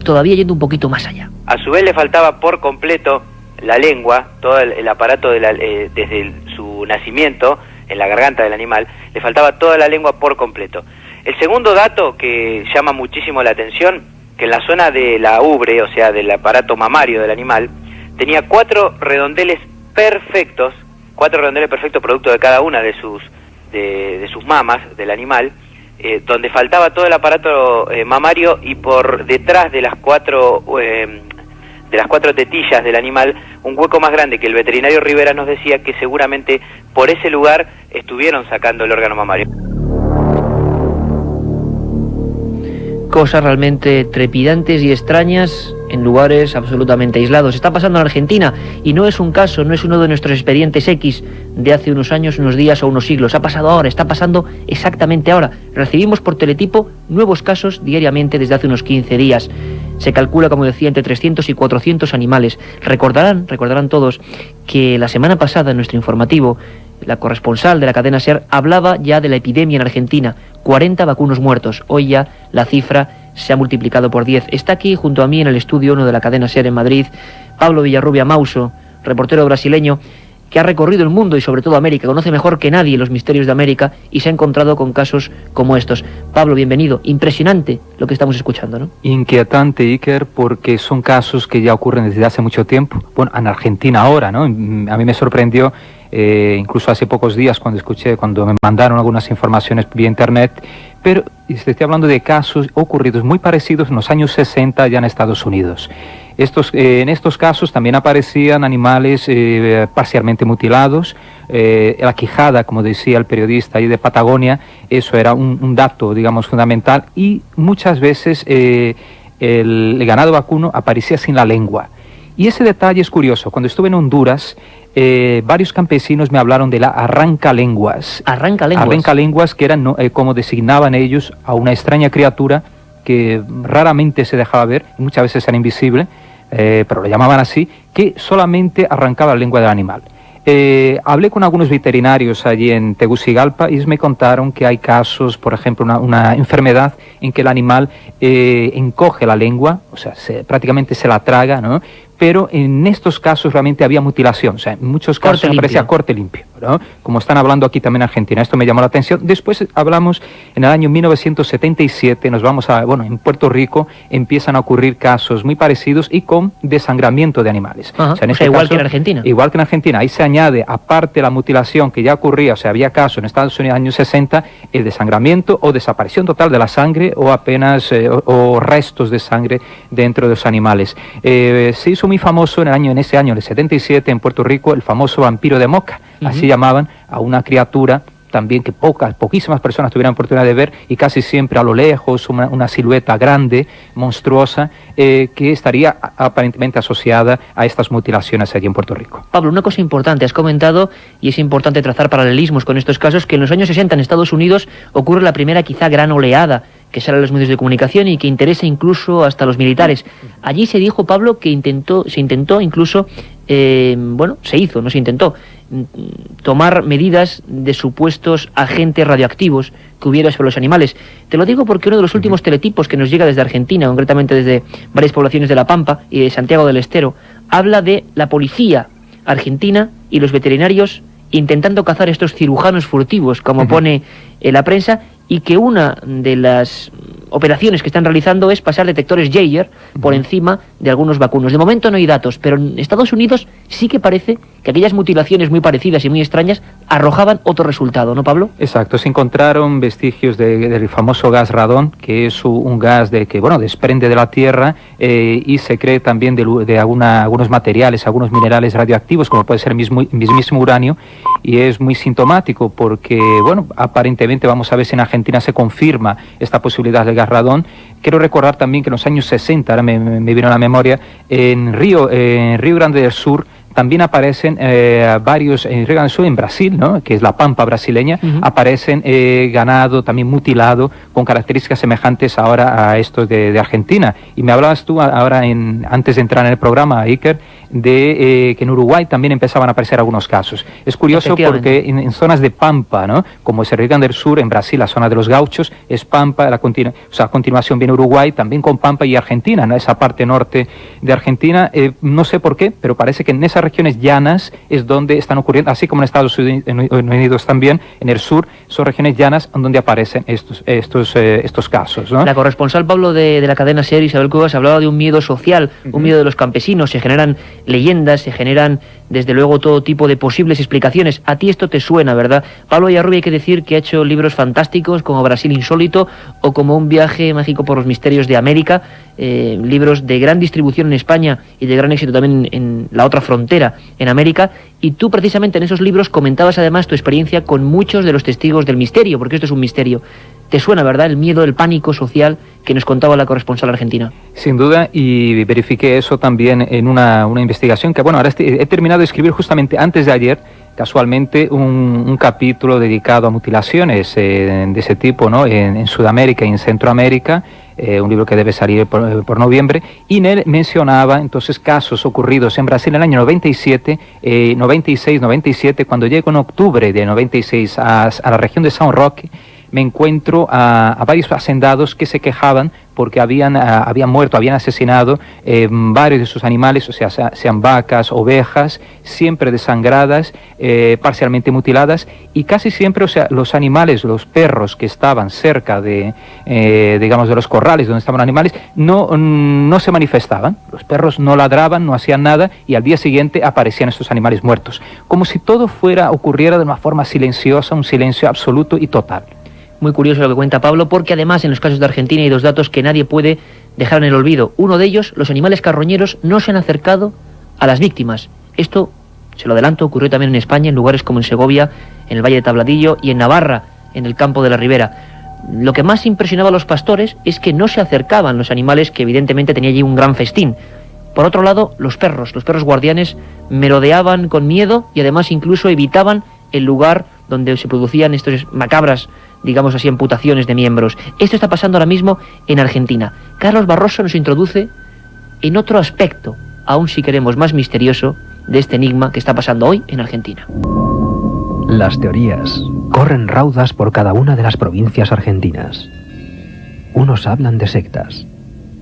todavía yendo un poquito más allá. A su vez le faltaba por completo la lengua, todo el aparato desde su nacimiento, en la garganta del animal, le faltaba toda la lengua por completo. El segundo dato que llama muchísimo la atención, que en la zona de la ubre, o sea, del aparato mamario del animal, tenía 4 redondeles perfectos producto de cada una de sus mamas del animal, donde faltaba todo el aparato mamario, y por detrás de las 4 tetillas del animal, un hueco más grande, que el veterinario Rivera nos decía que seguramente por ese lugar estuvieron sacando el órgano mamario. Cosas realmente trepidantes y extrañas en lugares absolutamente aislados. Está pasando en Argentina, y no es un caso, no es uno de nuestros expedientes X de hace unos años, unos días o unos siglos. Ha pasado ahora, está pasando exactamente ahora. Recibimos por teletipo nuevos casos diariamente desde hace unos 15 días. Se calcula, como decía, entre 300 y 400 animales. Recordarán todos que la semana pasada en nuestro informativo, la corresponsal de la cadena SER hablaba ya de la epidemia en Argentina. 40 vacunos muertos. Hoy ya la cifra se ha multiplicado por 10. Está aquí junto a mí en el estudio 1 de la cadena SER en Madrid, Pablo Villarrubia Mauso, reportero brasileño, que ha recorrido el mundo y sobre todo América, conoce mejor que nadie los misterios de América y se ha encontrado con casos como estos. Pablo, bienvenido. Impresionante lo que estamos escuchando, ¿no? Inquietante, Iker, porque son casos que ya ocurren desde hace mucho tiempo. Bueno, en Argentina ahora, ¿no? A mí me sorprendió, incluso hace pocos días cuando me mandaron algunas informaciones vía internet, pero estoy hablando de casos ocurridos muy parecidos en los años 60 ya en Estados Unidos. En estos casos también aparecían animales parcialmente mutilados, la quijada, como decía el periodista ahí de Patagonia, eso era un dato, digamos, fundamental, y muchas veces el ganado vacuno aparecía sin la lengua. Y ese detalle es curioso. Cuando estuve en Honduras, varios campesinos me hablaron de la arrancalenguas. Arrancalenguas, que eran, como designaban ellos, a una extraña criatura que raramente se dejaba ver, muchas veces era invisible, pero lo llamaban así, que solamente arrancaba la lengua del animal. Hablé con algunos veterinarios allí en Tegucigalpa y ellos me contaron que hay casos, por ejemplo, una enfermedad en que el animal encoge la lengua, o sea, prácticamente se la traga, ¿no? Pero en estos casos realmente había mutilación, o sea, en muchos casos aparecía corte limpio, ¿no? Como están hablando aquí también en Argentina. Esto me llamó la atención. Después hablamos en el año 1977, nos vamos en Puerto Rico empiezan a ocurrir casos muy parecidos y con desangramiento de animales. Ajá, o sea, igual que en Argentina. Igual que en Argentina. Ahí se añade, aparte de la mutilación que ya ocurría, o sea, había casos en Estados Unidos en los años 60, el desangramiento o desaparición total de la sangre o apenas o restos de sangre dentro de los animales. Se hizo muy famoso en ese año, el 77, en Puerto Rico, el famoso vampiro de Moca. Así llamaban a una criatura también que poquísimas personas tuvieran oportunidad de ver, y casi siempre a lo lejos una silueta grande, monstruosa, que estaría aparentemente asociada a estas mutilaciones allí en Puerto Rico. Pablo, una cosa importante, has comentado, y es importante trazar paralelismos con estos casos, que en los años 60 en Estados Unidos ocurre la primera quizá gran oleada que sale a los medios de comunicación y que interesa incluso hasta a los militares. Allí se dijo, Pablo, que se intentó incluso, tomar medidas de supuestos agentes radioactivos que hubiera sobre los animales. Te lo digo porque uno de los últimos teletipos que nos llega desde Argentina, concretamente desde varias poblaciones de La Pampa y de Santiago del Estero, habla de la policía argentina y los veterinarios intentando cazar estos cirujanos furtivos, como pone en la prensa, y que una de las operaciones que están realizando es pasar detectores Jaeger por encima de algunos vacunos. De momento no hay datos, pero en Estados Unidos sí que parece que aquellas mutilaciones muy parecidas y muy extrañas arrojaban otro resultado, ¿no, Pablo? Exacto, se encontraron vestigios del famoso gas radón, que es un gas que desprende de la tierra y se cree también de algunos materiales, algunos minerales radioactivos, como puede ser el mismísimo uranio, y es muy sintomático porque, aparentemente vamos a ver si en Argentina se confirma esta posibilidad del gas radón. Quiero recordar también que en los años 60, ahora me vino a la memoria, en Río Grande del Sur también aparecen varios, en Río Grande del Sur, en Brasil, ¿no?, que es la Pampa brasileña, aparecen ganado también mutilado con características semejantes ahora a estos de Argentina. Y me hablabas tú ahora, antes de entrar en el programa, Iker, de que en Uruguay también empezaban a aparecer algunos casos. Es curioso porque en zonas de Pampa, ¿no?, como es el Río Grande del Sur, en Brasil, la zona de los gauchos, es Pampa, a continuación viene Uruguay, también con Pampa y Argentina, ¿no?, esa parte norte de Argentina. No sé por qué, pero parece que en esas regiones llanas es donde están ocurriendo, así como en Estados Unidos también, en el sur, son regiones llanas donde aparecen estos casos, ¿no? La corresponsal, Pablo, de la cadena SER, Isabel Cuevas, hablaba de un miedo social, un miedo de los campesinos. Se generan leyendas, se generan desde luego todo tipo de posibles explicaciones. A ti esto te suena, ¿verdad? Pablo Villarrubia, hay que decir que ha hecho libros fantásticos como Brasil Insólito o como Un viaje mágico por los misterios de América, libros de gran distribución en España y de gran éxito también en la otra frontera, en América. Y tú precisamente en esos libros comentabas además tu experiencia con muchos de los testigos del misterio, porque esto es un misterio. Te suena, ¿verdad?, el miedo, el pánico social que nos contaba la corresponsal argentina. Sin duda, y verifiqué eso también en una investigación que, ahora he terminado de escribir justamente antes de ayer, casualmente, un capítulo dedicado a mutilaciones de ese tipo, ¿no?, en Sudamérica y en Centroamérica, un libro que debe salir por noviembre, y en él mencionaba entonces casos ocurridos en Brasil en el año 96, 97, cuando llego en octubre de 96 a la región de São Roque. Me encuentro a varios hacendados que se quejaban porque habían muerto, habían asesinado varios de sus animales, o sea, sean vacas, ovejas, siempre desangradas, parcialmente mutiladas, y casi siempre, o sea, los animales, los perros que estaban cerca de los corrales donde estaban animales, no se manifestaban. Los perros no ladraban, no hacían nada, y al día siguiente aparecían estos animales muertos. Como si todo ocurriera de una forma silenciosa, un silencio absoluto y total. Muy curioso lo que cuenta Pablo, porque además en los casos de Argentina hay dos datos que nadie puede dejar en el olvido. Uno de ellos, los animales carroñeros no se han acercado a las víctimas. Esto, se lo adelanto, ocurrió también en España, en lugares como en Segovia, en el Valle de Tabladillo y en Navarra, en el campo de la Ribera. Lo que más impresionaba a los pastores es que no se acercaban los animales, que evidentemente tenía allí un gran festín. Por otro lado, los perros guardianes merodeaban con miedo y además incluso evitaban el lugar donde se producían estas macabras, digamos así, amputaciones de miembros. Esto está pasando ahora mismo en Argentina. Carlos Barroso nos introduce en otro aspecto, aún si queremos más misterioso, de este enigma que está pasando hoy en Argentina. Las teorías corren raudas por cada una de las provincias argentinas. Unos hablan de sectas,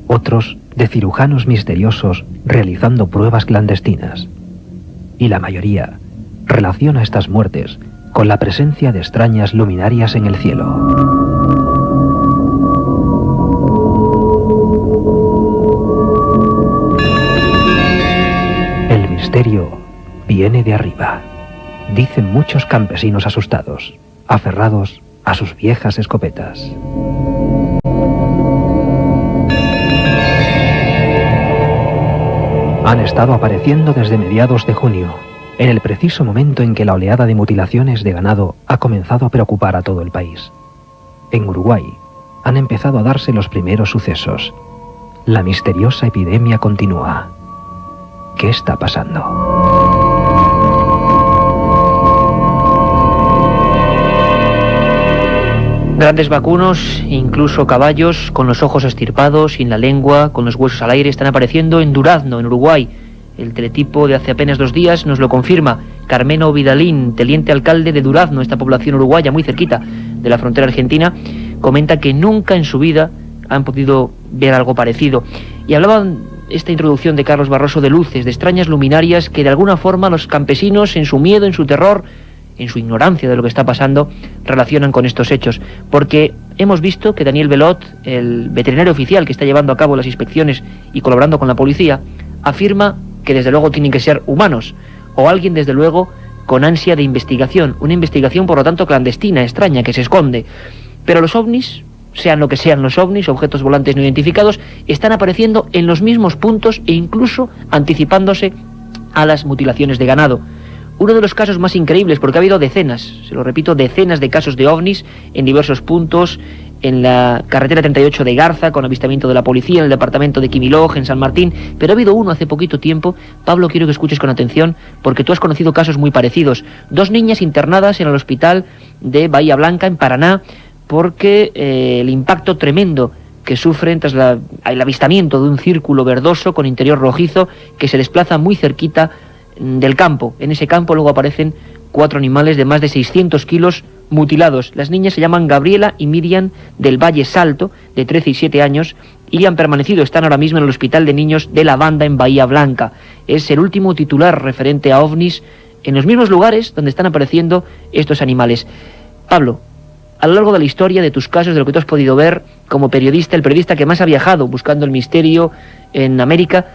otros de cirujanos misteriosos realizando pruebas clandestinas. Y la mayoría relaciona estas muertes con la presencia de extrañas luminarias en el cielo. El misterio viene de arriba, dicen muchos campesinos asustados, aferrados a sus viejas escopetas. Han estado apareciendo desde mediados de junio, en el preciso momento en que la oleada de mutilaciones de ganado ha comenzado a preocupar a todo el país. En Uruguay han empezado a darse los primeros sucesos. La misteriosa epidemia continúa. ¿Qué está pasando? Grandes vacunos, incluso caballos con los ojos estirpados, sin la lengua, con los huesos al aire, están apareciendo en Durazno, en Uruguay. El teletipo de hace apenas 2 días nos lo confirma. Carmelo Vidalín, teniente alcalde de Durazno, esta población uruguaya muy cerquita de la frontera argentina, comenta que nunca en su vida han podido ver algo parecido. Y hablaban esta introducción de Carlos Barroso de luces, de extrañas luminarias que de alguna forma los campesinos, en su miedo, en su terror, en su ignorancia de lo que está pasando, relacionan con estos hechos. Porque hemos visto que Daniel Belot, el veterinario oficial que está llevando a cabo las inspecciones y colaborando con la policía, afirma que desde luego tienen que ser humanos, o alguien desde luego con ansia de investigación, una investigación por lo tanto clandestina, extraña, que se esconde. Pero los ovnis, sean lo que sean los ovnis, objetos volantes no identificados, están apareciendo en los mismos puntos e incluso anticipándose a las mutilaciones de ganado. Uno de los casos más increíbles, porque ha habido decenas, se lo repito, decenas de casos de ovnis en diversos puntos, en la carretera 38 de Garza, con avistamiento de la policía, en el departamento de Quimiloj, en San Martín, pero ha habido uno hace poquito tiempo. Pablo, quiero que escuches con atención, porque tú has conocido casos muy parecidos. 2 niñas internadas en el hospital de Bahía Blanca, en Paraná, porque el impacto tremendo que sufren tras el avistamiento de un círculo verdoso con interior rojizo que se desplaza muy cerquita del campo. En ese campo luego aparecen 4 animales de más de 600 kilos mutilados. Las niñas se llaman Gabriela y Miriam del Valle Salto, de 13 y 7 años, y han permanecido, están ahora mismo en el Hospital de Niños de La Banda, en Bahía Blanca. Es el último titular referente a ovnis en los mismos lugares donde están apareciendo estos animales. Pablo, a lo largo de la historia, de tus casos, de lo que tú has podido ver como periodista, el periodista que más ha viajado buscando el misterio en América,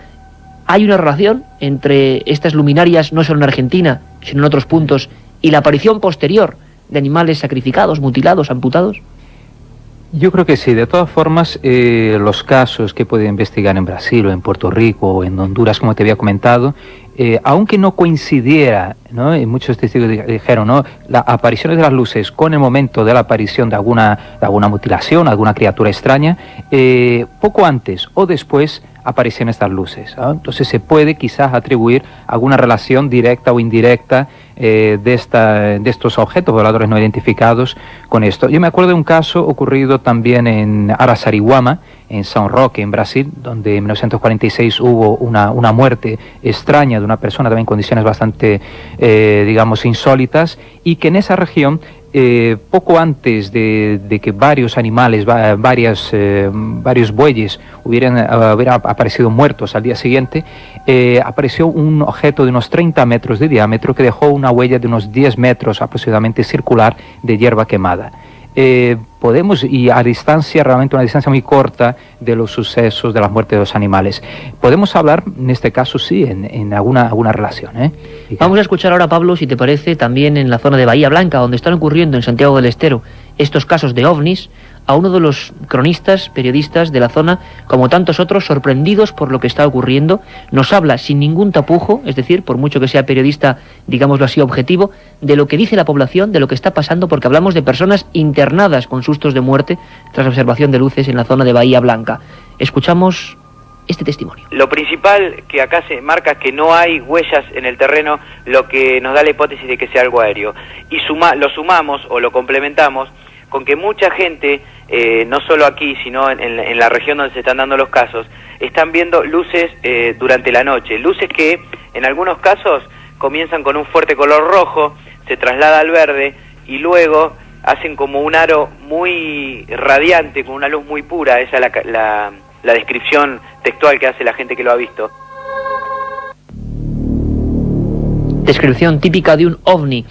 ¿hay una relación entre estas luminarias, no solo en Argentina, sino en otros puntos, y la aparición posterior de animales sacrificados, mutilados, amputados? Yo creo que sí. De todas formas, los casos que puede investigar en Brasil o en Puerto Rico o en Honduras, como te había comentado, aunque no coincidiera, ¿no? Y muchos testigos dijeron, ¿no?, las apariciones de las luces con el momento de la aparición de alguna mutilación, alguna criatura extraña, poco antes o después aparecen estas luces, ¿no? Entonces se puede quizás atribuir alguna relación directa o indirecta de estos objetos voladores no identificados con esto. Yo me acuerdo de un caso ocurrido también en Araçariguama, en São Roque, en Brasil, donde en 1946 hubo una muerte extraña de una persona también en condiciones bastante, digamos, insólitas, y que en esa región, poco antes de que varios animales, varios bueyes hubieran aparecido muertos al día siguiente, apareció un objeto de unos 30 metros de diámetro que dejó una huella de unos 10 metros aproximadamente circular de hierba quemada. Podemos, y a distancia, realmente una distancia muy corta de los sucesos de las muertes de los animales. Podemos hablar, en este caso sí, en alguna relación, ¿eh? Vamos a escuchar ahora, Pablo, si te parece, también en la zona de Bahía Blanca, donde están ocurriendo en Santiago del Estero estos casos de ovnis, a uno de los cronistas, periodistas de la zona, como tantos otros, sorprendidos por lo que está ocurriendo. Nos habla sin ningún tapujo, es decir, por mucho que sea periodista, digámoslo así, objetivo, de lo que dice la población, de lo que está pasando, porque hablamos de personas internadas con sustos de muerte tras observación de luces en la zona de Bahía Blanca. Escuchamos este testimonio. Lo principal que acá se marca es que no hay huellas en el terreno, lo que nos da la hipótesis de que sea algo aéreo. Y lo sumamos o lo complementamos con que mucha gente, no solo aquí, sino en la región donde se están dando los casos, están viendo luces durante la noche. Luces que en algunos casos comienzan con un fuerte color rojo, se traslada al verde y luego hacen como un aro muy radiante, con una luz muy pura. Esa es la descripción textual que hace la gente que lo ha visto. Descripción típica de un ovni.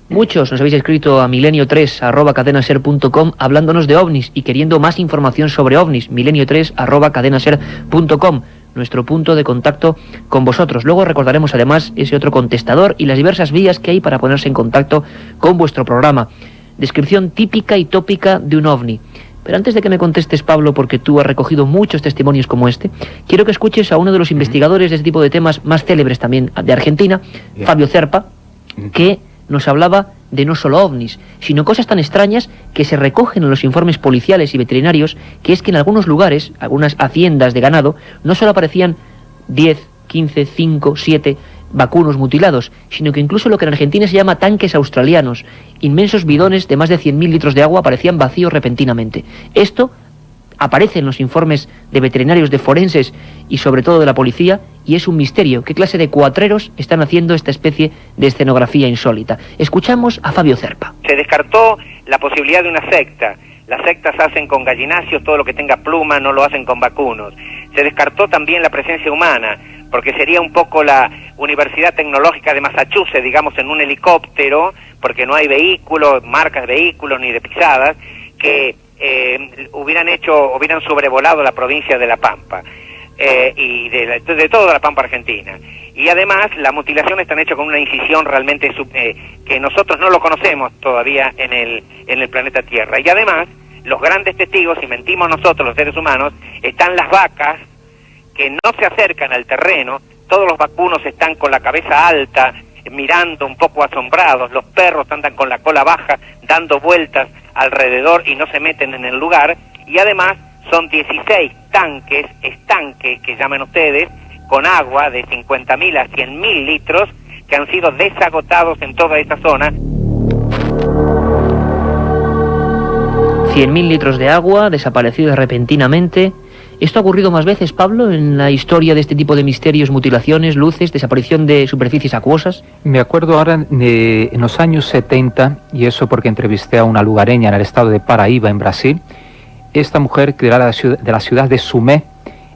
Muchos nos habéis escrito a milenio3@cadenaser.com hablándonos de ovnis y queriendo más información sobre ovnis. milenio3@cadenaser.com, nuestro punto de contacto con vosotros. Luego recordaremos además ese otro contestador y las diversas vías que hay para ponerse en contacto con vuestro programa. Descripción típica y tópica de un ovni. Pero antes de que me contestes, Pablo, porque tú has recogido muchos testimonios como este, quiero que escuches a uno de los investigadores de este tipo de temas más célebres también de Argentina, Fabio Zerpa, que nos hablaba de no solo ovnis, sino cosas tan extrañas que se recogen en los informes policiales y veterinarios, que es que en algunos lugares, algunas haciendas de ganado, no solo aparecían 10, 15, 5, 7 vacunos mutilados, sino que incluso lo que en Argentina se llama tanques australianos, inmensos bidones de más de 100.000 litros de agua, aparecían vacíos repentinamente. Esto aparece en los informes de veterinarios, de forenses y sobre todo de la policía, y es un misterio. ¿Qué clase de cuatreros están haciendo esta especie de escenografía insólita? Escuchamos a Fabio Zerpa. Se descartó la posibilidad de una secta. Las sectas hacen con gallinacios todo lo que tenga pluma, no lo hacen con vacunos. Se descartó también la presencia humana, porque sería un poco la Universidad Tecnológica de Massachusetts, digamos, en un helicóptero, porque no hay vehículos, marcas de vehículos ni de pisadas, que hubieran sobrevolado la provincia de La Pampa, y de toda la Pampa Argentina. Y además, las mutilaciones están hechas con una incisión realmente que nosotros no lo conocemos todavía en el planeta Tierra. Y además, los grandes testigos, si mentimos nosotros, los seres humanos, están las vacas, que no se acercan al terreno, todos los vacunos están con la cabeza alta, mirando un poco asombrados, los perros andan con la cola baja, dando vueltas alrededor y no se meten en el lugar, y además son 16 estanques que llaman ustedes, con agua de 50.000 a 100.000 litros, que han sido desagotados en toda esta zona. 100.000 litros de agua desaparecidos repentinamente. ¿Esto ha ocurrido más veces, Pablo, en la historia de este tipo de misterios, mutilaciones, luces, desaparición de superficies acuosas? Me acuerdo ahora en los años 70, y eso porque entrevisté a una lugareña en el estado de Paraíba, en Brasil. Esta mujer, que era de la ciudad de Sumé,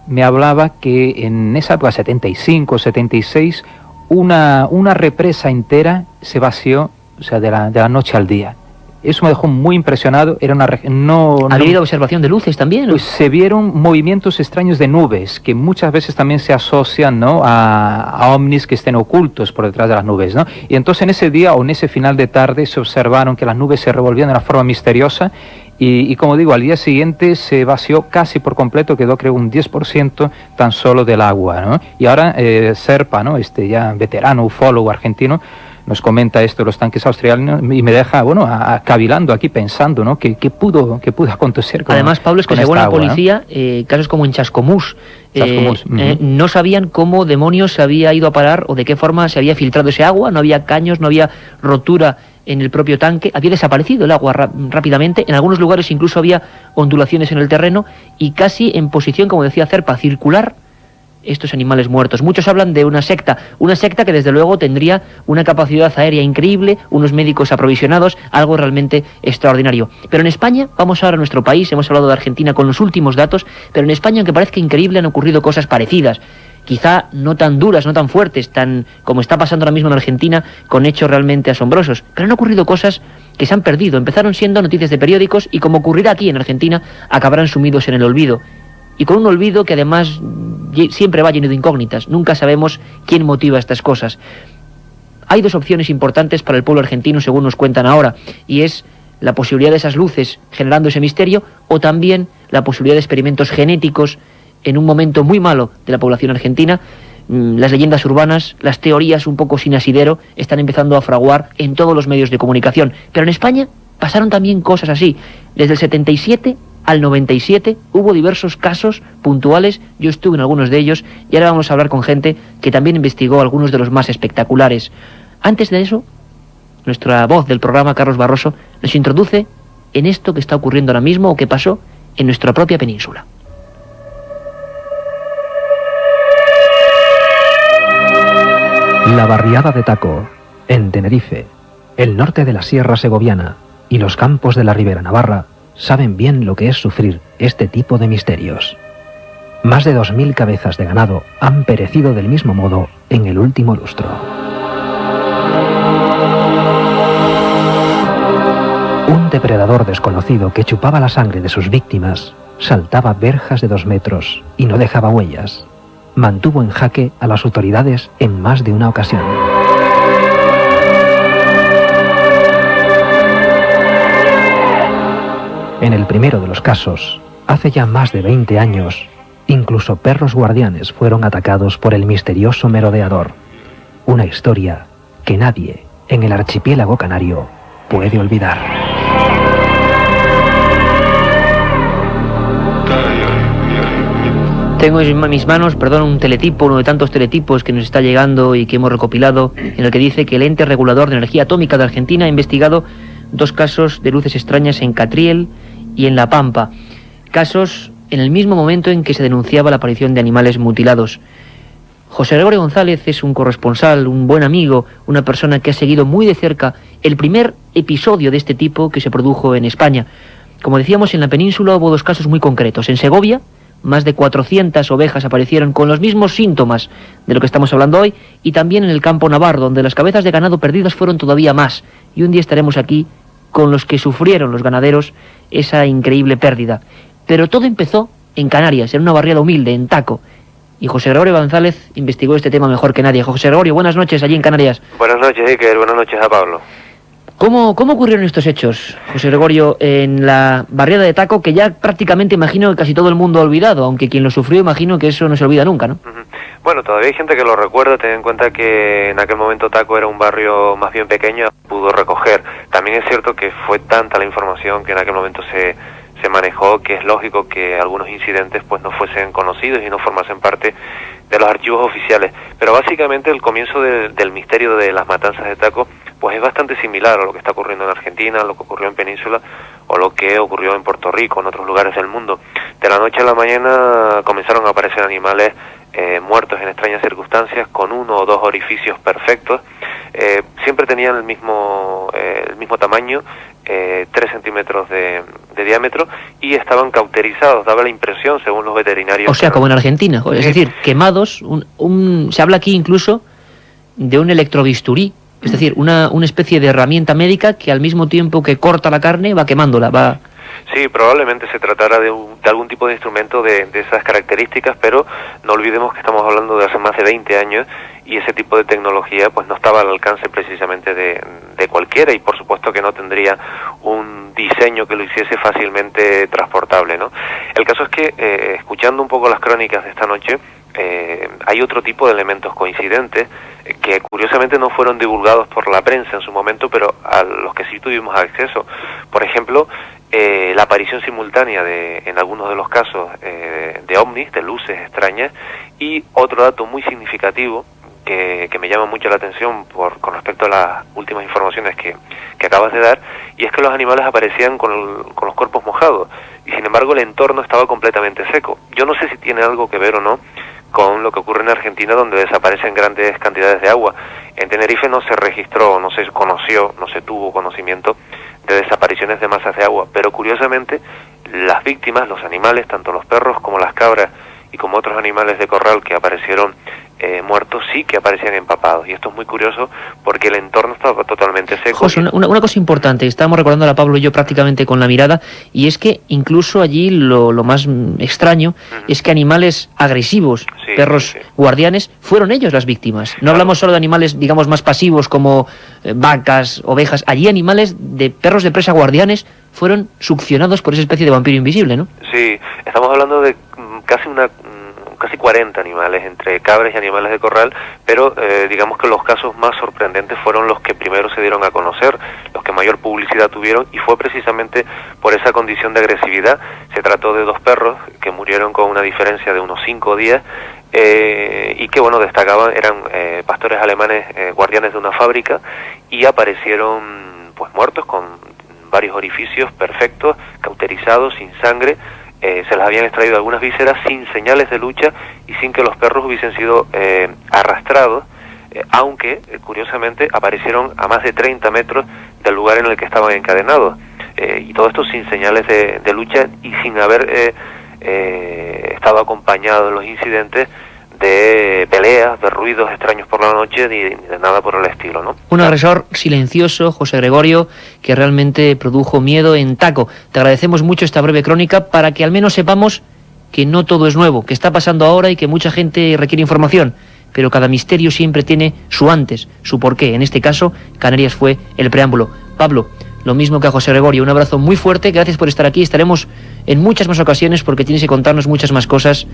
me hablaba que en esa época, 75, 76, una represa entera se vació, o sea, de la noche al día. Eso me dejó muy impresionado. Era una ¿Ha habido observación de luces también? Pues se vieron movimientos extraños de nubes, que muchas veces también se asocian, ¿no?, a ovnis que estén ocultos por detrás de las nubes, ¿no? Y entonces en ese día o en ese final de tarde se observaron que las nubes se revolvían de una forma misteriosa. Y como digo, al día siguiente se vació casi por completo, quedó creo un 10% tan solo del agua, ¿no? Y ahora Zerpa, ¿no?, ya veterano ufólogo argentino, nos comenta esto de los tanques australianos y me deja, cavilando aquí pensando, ¿no?, ¿qué pudo acontecer con, además, Pablo, es que según la policía, casos como en Chascomús, no sabían cómo demonios se había ido a parar o de qué forma se había filtrado ese agua, no había caños, no había rotura en el propio tanque, había desaparecido el agua rápidamente, en algunos lugares incluso había ondulaciones en el terreno y casi en posición, como decía Zerpa, circular estos animales muertos. Muchos hablan de una secta que desde luego tendría una capacidad aérea increíble, unos médicos aprovisionados, algo realmente extraordinario. Pero en España, vamos ahora a nuestro país, hemos hablado de Argentina con los últimos datos, pero en España, aunque parezca increíble, han ocurrido cosas parecidas. Quizá no tan duras, no tan fuertes, tan como está pasando ahora mismo en Argentina, con hechos realmente asombrosos. Pero han ocurrido cosas que se han perdido. Empezaron siendo noticias de periódicos y, como ocurrirá aquí en Argentina, acabarán sumidos en el olvido. Y con un olvido que además siempre va lleno de incógnitas. Nunca sabemos quién motiva estas cosas. Hay dos opciones importantes para el pueblo argentino, según nos cuentan ahora, y es la posibilidad de esas luces generando ese misterio, o también la posibilidad de experimentos genéticos en un momento muy malo de la población argentina. Las leyendas urbanas, las teorías un poco sin asidero, están empezando a fraguar en todos los medios de comunicación. Pero en España pasaron también cosas así. Desde el 77 al 97 hubo diversos casos puntuales, yo estuve en algunos de ellos, y ahora vamos a hablar con gente que también investigó algunos de los más espectaculares. Antes de eso, nuestra voz del programa, Carlos Barroso, nos introduce en esto que está ocurriendo ahora mismo o que pasó en nuestra propia península. La barriada de Taco, en Tenerife, el norte de la Sierra Segoviana y los campos de la Ribera Navarra saben bien lo que es sufrir este tipo de misterios. Más de 2.000 cabezas de ganado han perecido del mismo modo en el último lustro. Un depredador desconocido que chupaba la sangre de sus víctimas saltaba verjas de 2 metros y no dejaba huellas. Mantuvo en jaque a las autoridades en más de una ocasión. En el primero de los casos, hace ya más de 20 años, incluso perros guardianes fueron atacados por el misterioso merodeador. Una historia que nadie en el archipiélago canario puede olvidar. Tengo en mis manos, un teletipo, uno de tantos teletipos que nos está llegando y que hemos recopilado, en el que dice que el ente regulador de energía atómica de Argentina ha investigado 2 casos de luces extrañas en Catriel y en La Pampa. Casos en el mismo momento en que se denunciaba la aparición de animales mutilados. José Gregorio González es un corresponsal, un buen amigo, una persona que ha seguido muy de cerca el primer episodio de este tipo que se produjo en España. Como decíamos, en la península hubo 2 casos muy concretos. En Segovia, más de 400 ovejas aparecieron con los mismos síntomas de lo que estamos hablando hoy, y también en el campo navarro, donde las cabezas de ganado perdidas fueron todavía más. Y un día estaremos aquí con los que sufrieron los ganaderos esa increíble pérdida. Pero todo empezó en Canarias, en una barriada humilde, en Taco. Y José Gregorio González investigó este tema mejor que nadie. José Gregorio, buenas noches allí en Canarias. Buenas noches, Iker. Buenas noches a Pablo. ¿Cómo ocurrieron estos hechos, José Gregorio, en la barriada de Taco, que ya prácticamente imagino que casi todo el mundo ha olvidado, aunque quien lo sufrió imagino que eso no se olvida nunca, ¿no? Bueno, todavía hay gente que lo recuerda. Ten en cuenta que en aquel momento Taco era un barrio más bien pequeño, pudo recoger. También es cierto que fue tanta la información que en aquel momento se manejó, que es lógico que algunos incidentes pues no fuesen conocidos y no formasen parte de los archivos oficiales. Pero básicamente el comienzo del misterio de las matanzas de Taco pues es bastante similar a lo que está ocurriendo en Argentina, a lo que ocurrió en Península o lo que ocurrió en Puerto Rico, en otros lugares del mundo. De la noche a la mañana comenzaron a aparecer animales muertos en extrañas circunstancias, con 1 o 2 orificios perfectos. Siempre tenían el mismo tamaño, 3 centímetros de diámetro, y estaban cauterizados. Daba la impresión, según los veterinarios... O sea, como en Argentina, es decir, quemados. Se habla aquí incluso de un electrobisturí, es decir, una especie de herramienta médica que al mismo tiempo que corta la carne va quemándola, va... Sí, probablemente se tratara de algún tipo de instrumento de esas características, pero no olvidemos que estamos hablando de hace más de 20 años y ese tipo de tecnología pues no estaba al alcance precisamente de cualquiera, y por supuesto que no tendría un diseño que lo hiciese fácilmente transportable, ¿no? El caso es que, escuchando un poco las crónicas de esta noche, hay otro tipo de elementos coincidentes que curiosamente no fueron divulgados por la prensa en su momento, pero a los que sí tuvimos acceso. Por ejemplo, la aparición simultánea en algunos de los casos de ovnis, de luces extrañas, y otro dato muy significativo que me llama mucho la atención con respecto a las últimas informaciones que acabas de dar, y es que los animales aparecían con los cuerpos mojados, y sin embargo el entorno estaba completamente seco. Yo no sé si tiene algo que ver o no con lo que ocurre en Argentina, donde desaparecen grandes cantidades de agua. En Tenerife no se registró, no se conoció, no se tuvo conocimiento de desapariciones de masas de agua, pero curiosamente las víctimas, los animales, tanto los perros como las cabras y como otros animales de corral que aparecieron muertos, sí que aparecían empapados, y esto es muy curioso porque el entorno estaba totalmente seco. José, una cosa importante, estábamos recordando a Pablo y yo prácticamente con la mirada, y es que incluso allí lo más extraño es que animales agresivos, perros guardianes, fueron ellos las víctimas. No hablamos solo de animales, digamos, más pasivos como vacas, ovejas. Allí animales de perros de presa guardianes fueron succionados por esa especie de vampiro invisible, ¿no? Sí, estamos hablando de casi 40 animales, entre cabras y animales de corral, pero digamos que los casos más sorprendentes fueron los que primero se dieron a conocer, los que mayor publicidad tuvieron, y fue precisamente por esa condición de agresividad. Se trató de 2 perros que murieron con una diferencia de unos 5 días, y que, bueno, destacaban, eran pastores alemanes guardianes de una fábrica, y aparecieron pues muertos con varios orificios perfectos, cauterizados, sin sangre. Se les habían extraído algunas vísceras sin señales de lucha y sin que los perros hubiesen sido arrastrados, aunque curiosamente aparecieron a más de 30 metros del lugar en el que estaban encadenados, y todo esto sin señales de lucha y sin haber estado acompañados los incidentes de peleas, de ruidos extraños por la noche, ni de nada por el estilo, ¿no? Un agresor silencioso, José Gregorio, que realmente produjo miedo en Taco. Te agradecemos mucho esta breve crónica para que al menos sepamos que no todo es nuevo, que está pasando ahora y que mucha gente requiere información, pero cada misterio siempre tiene su antes, su porqué. En este caso, Canarias fue el preámbulo. Pablo, lo mismo que a José Gregorio. Un abrazo muy fuerte, gracias por estar aquí. Estaremos en muchas más ocasiones porque tienes que contarnos muchas más cosas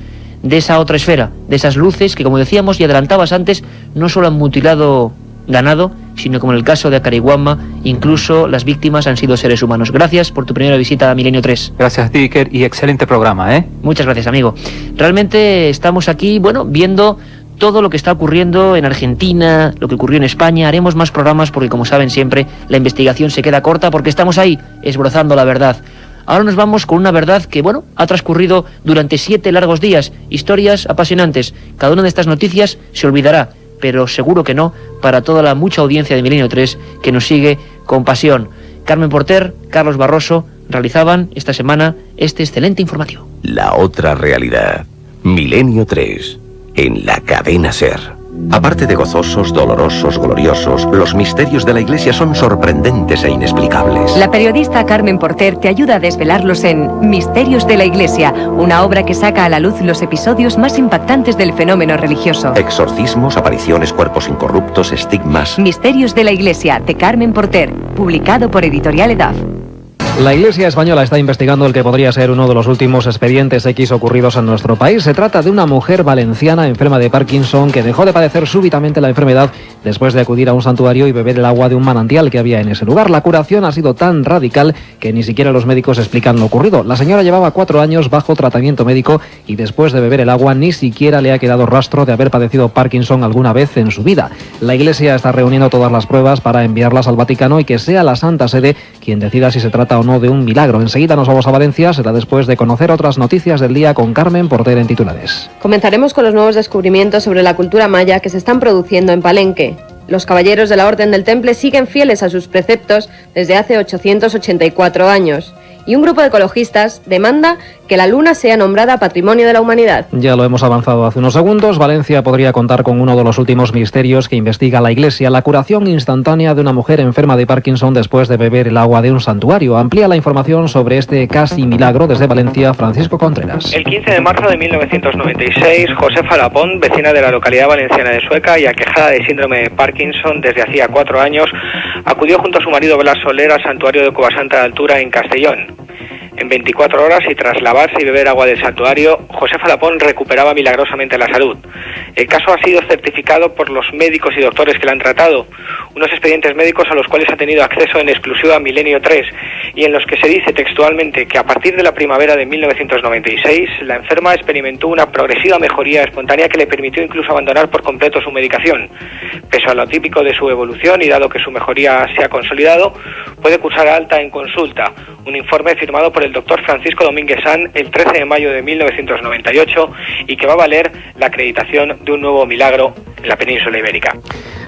de esa otra esfera, de esas luces que, como decíamos y adelantabas antes, no solo han mutilado ganado, sino como en el caso de Acariguama, incluso las víctimas han sido seres humanos. Gracias por tu primera visita a Milenio 3. Gracias a ti, Iker, y excelente programa, ¿eh? Muchas gracias, amigo. Realmente estamos aquí, bueno, viendo todo lo que está ocurriendo en Argentina, lo que ocurrió en España. Haremos más programas porque, como saben siempre, la investigación se queda corta porque estamos ahí, esbozando la verdad. Ahora nos vamos con una verdad que, bueno, ha transcurrido durante 7 largos días. Historias apasionantes. Cada una de estas noticias se olvidará, pero seguro que no, para toda la mucha audiencia de Milenio 3 que nos sigue con pasión. Carmen Porter, Carlos Barroso realizaban esta semana este excelente informativo. La otra realidad. Milenio 3, en la cadena SER. Aparte de gozosos, dolorosos, gloriosos, los misterios de la Iglesia son sorprendentes e inexplicables. La periodista Carmen Porter te ayuda a desvelarlos en Misterios de la Iglesia, una obra que saca a la luz los episodios más impactantes del fenómeno religioso. Exorcismos, apariciones, cuerpos incorruptos, estigmas. Misterios de la Iglesia, de Carmen Porter, publicado por Editorial EDAF. La Iglesia española está investigando el que podría ser uno de los últimos expedientes X ocurridos en nuestro país. Se trata de una mujer valenciana enferma de Parkinson que dejó de padecer súbitamente la enfermedad después de acudir a un santuario y beber el agua de un manantial que había en ese lugar. La curación ha sido tan radical que ni siquiera los médicos explican lo ocurrido. La señora llevaba 4 años bajo tratamiento médico y después de beber el agua ni siquiera le ha quedado rastro de haber padecido Parkinson alguna vez en su vida. La Iglesia está reuniendo todas las pruebas para enviarlas al Vaticano y que sea la Santa Sede quien decida si se trata o no de un milagro. Enseguida nos vamos a Valencia, será después de conocer otras noticias del día con Carmen Porter en titulares. Comenzaremos con los nuevos descubrimientos sobre la cultura maya que se están produciendo en Palenque. Los caballeros de la Orden del Temple siguen fieles a sus preceptos desde hace 884 años. Y un grupo de ecologistas demanda que la Luna sea nombrada Patrimonio de la Humanidad. Ya lo hemos avanzado hace unos segundos. Valencia podría contar con uno de los últimos misterios que investiga la Iglesia: la curación instantánea de una mujer enferma de Parkinson después de beber el agua de un santuario. Amplía la información sobre este casi milagro desde Valencia, Francisco Contreras. El 15 de marzo de 1996, Josefa Lapón, vecina de la localidad valenciana de Sueca y aquejada de síndrome de Parkinson desde hacía 4 años, acudió junto a su marido Blas Soler al santuario de Covasanta de Altura en Castellón. En 24 horas y tras lavarse y beber agua del santuario, Josefa Lapón recuperaba milagrosamente la salud. El caso ha sido certificado por los médicos y doctores que la han tratado, unos expedientes médicos a los cuales ha tenido acceso en exclusiva Milenio 3 y en los que se dice textualmente que a partir de la primavera de 1996 la enferma experimentó una progresiva mejoría espontánea que le permitió incluso abandonar por completo su medicación. Pese a lo típico de su evolución y dado que su mejoría se ha consolidado, puede cursar alta en consulta. Un informe firmado por el doctor Francisco Domínguez San el 13 de mayo de 1998 y que va a valer la acreditación de un nuevo milagro en la península ibérica.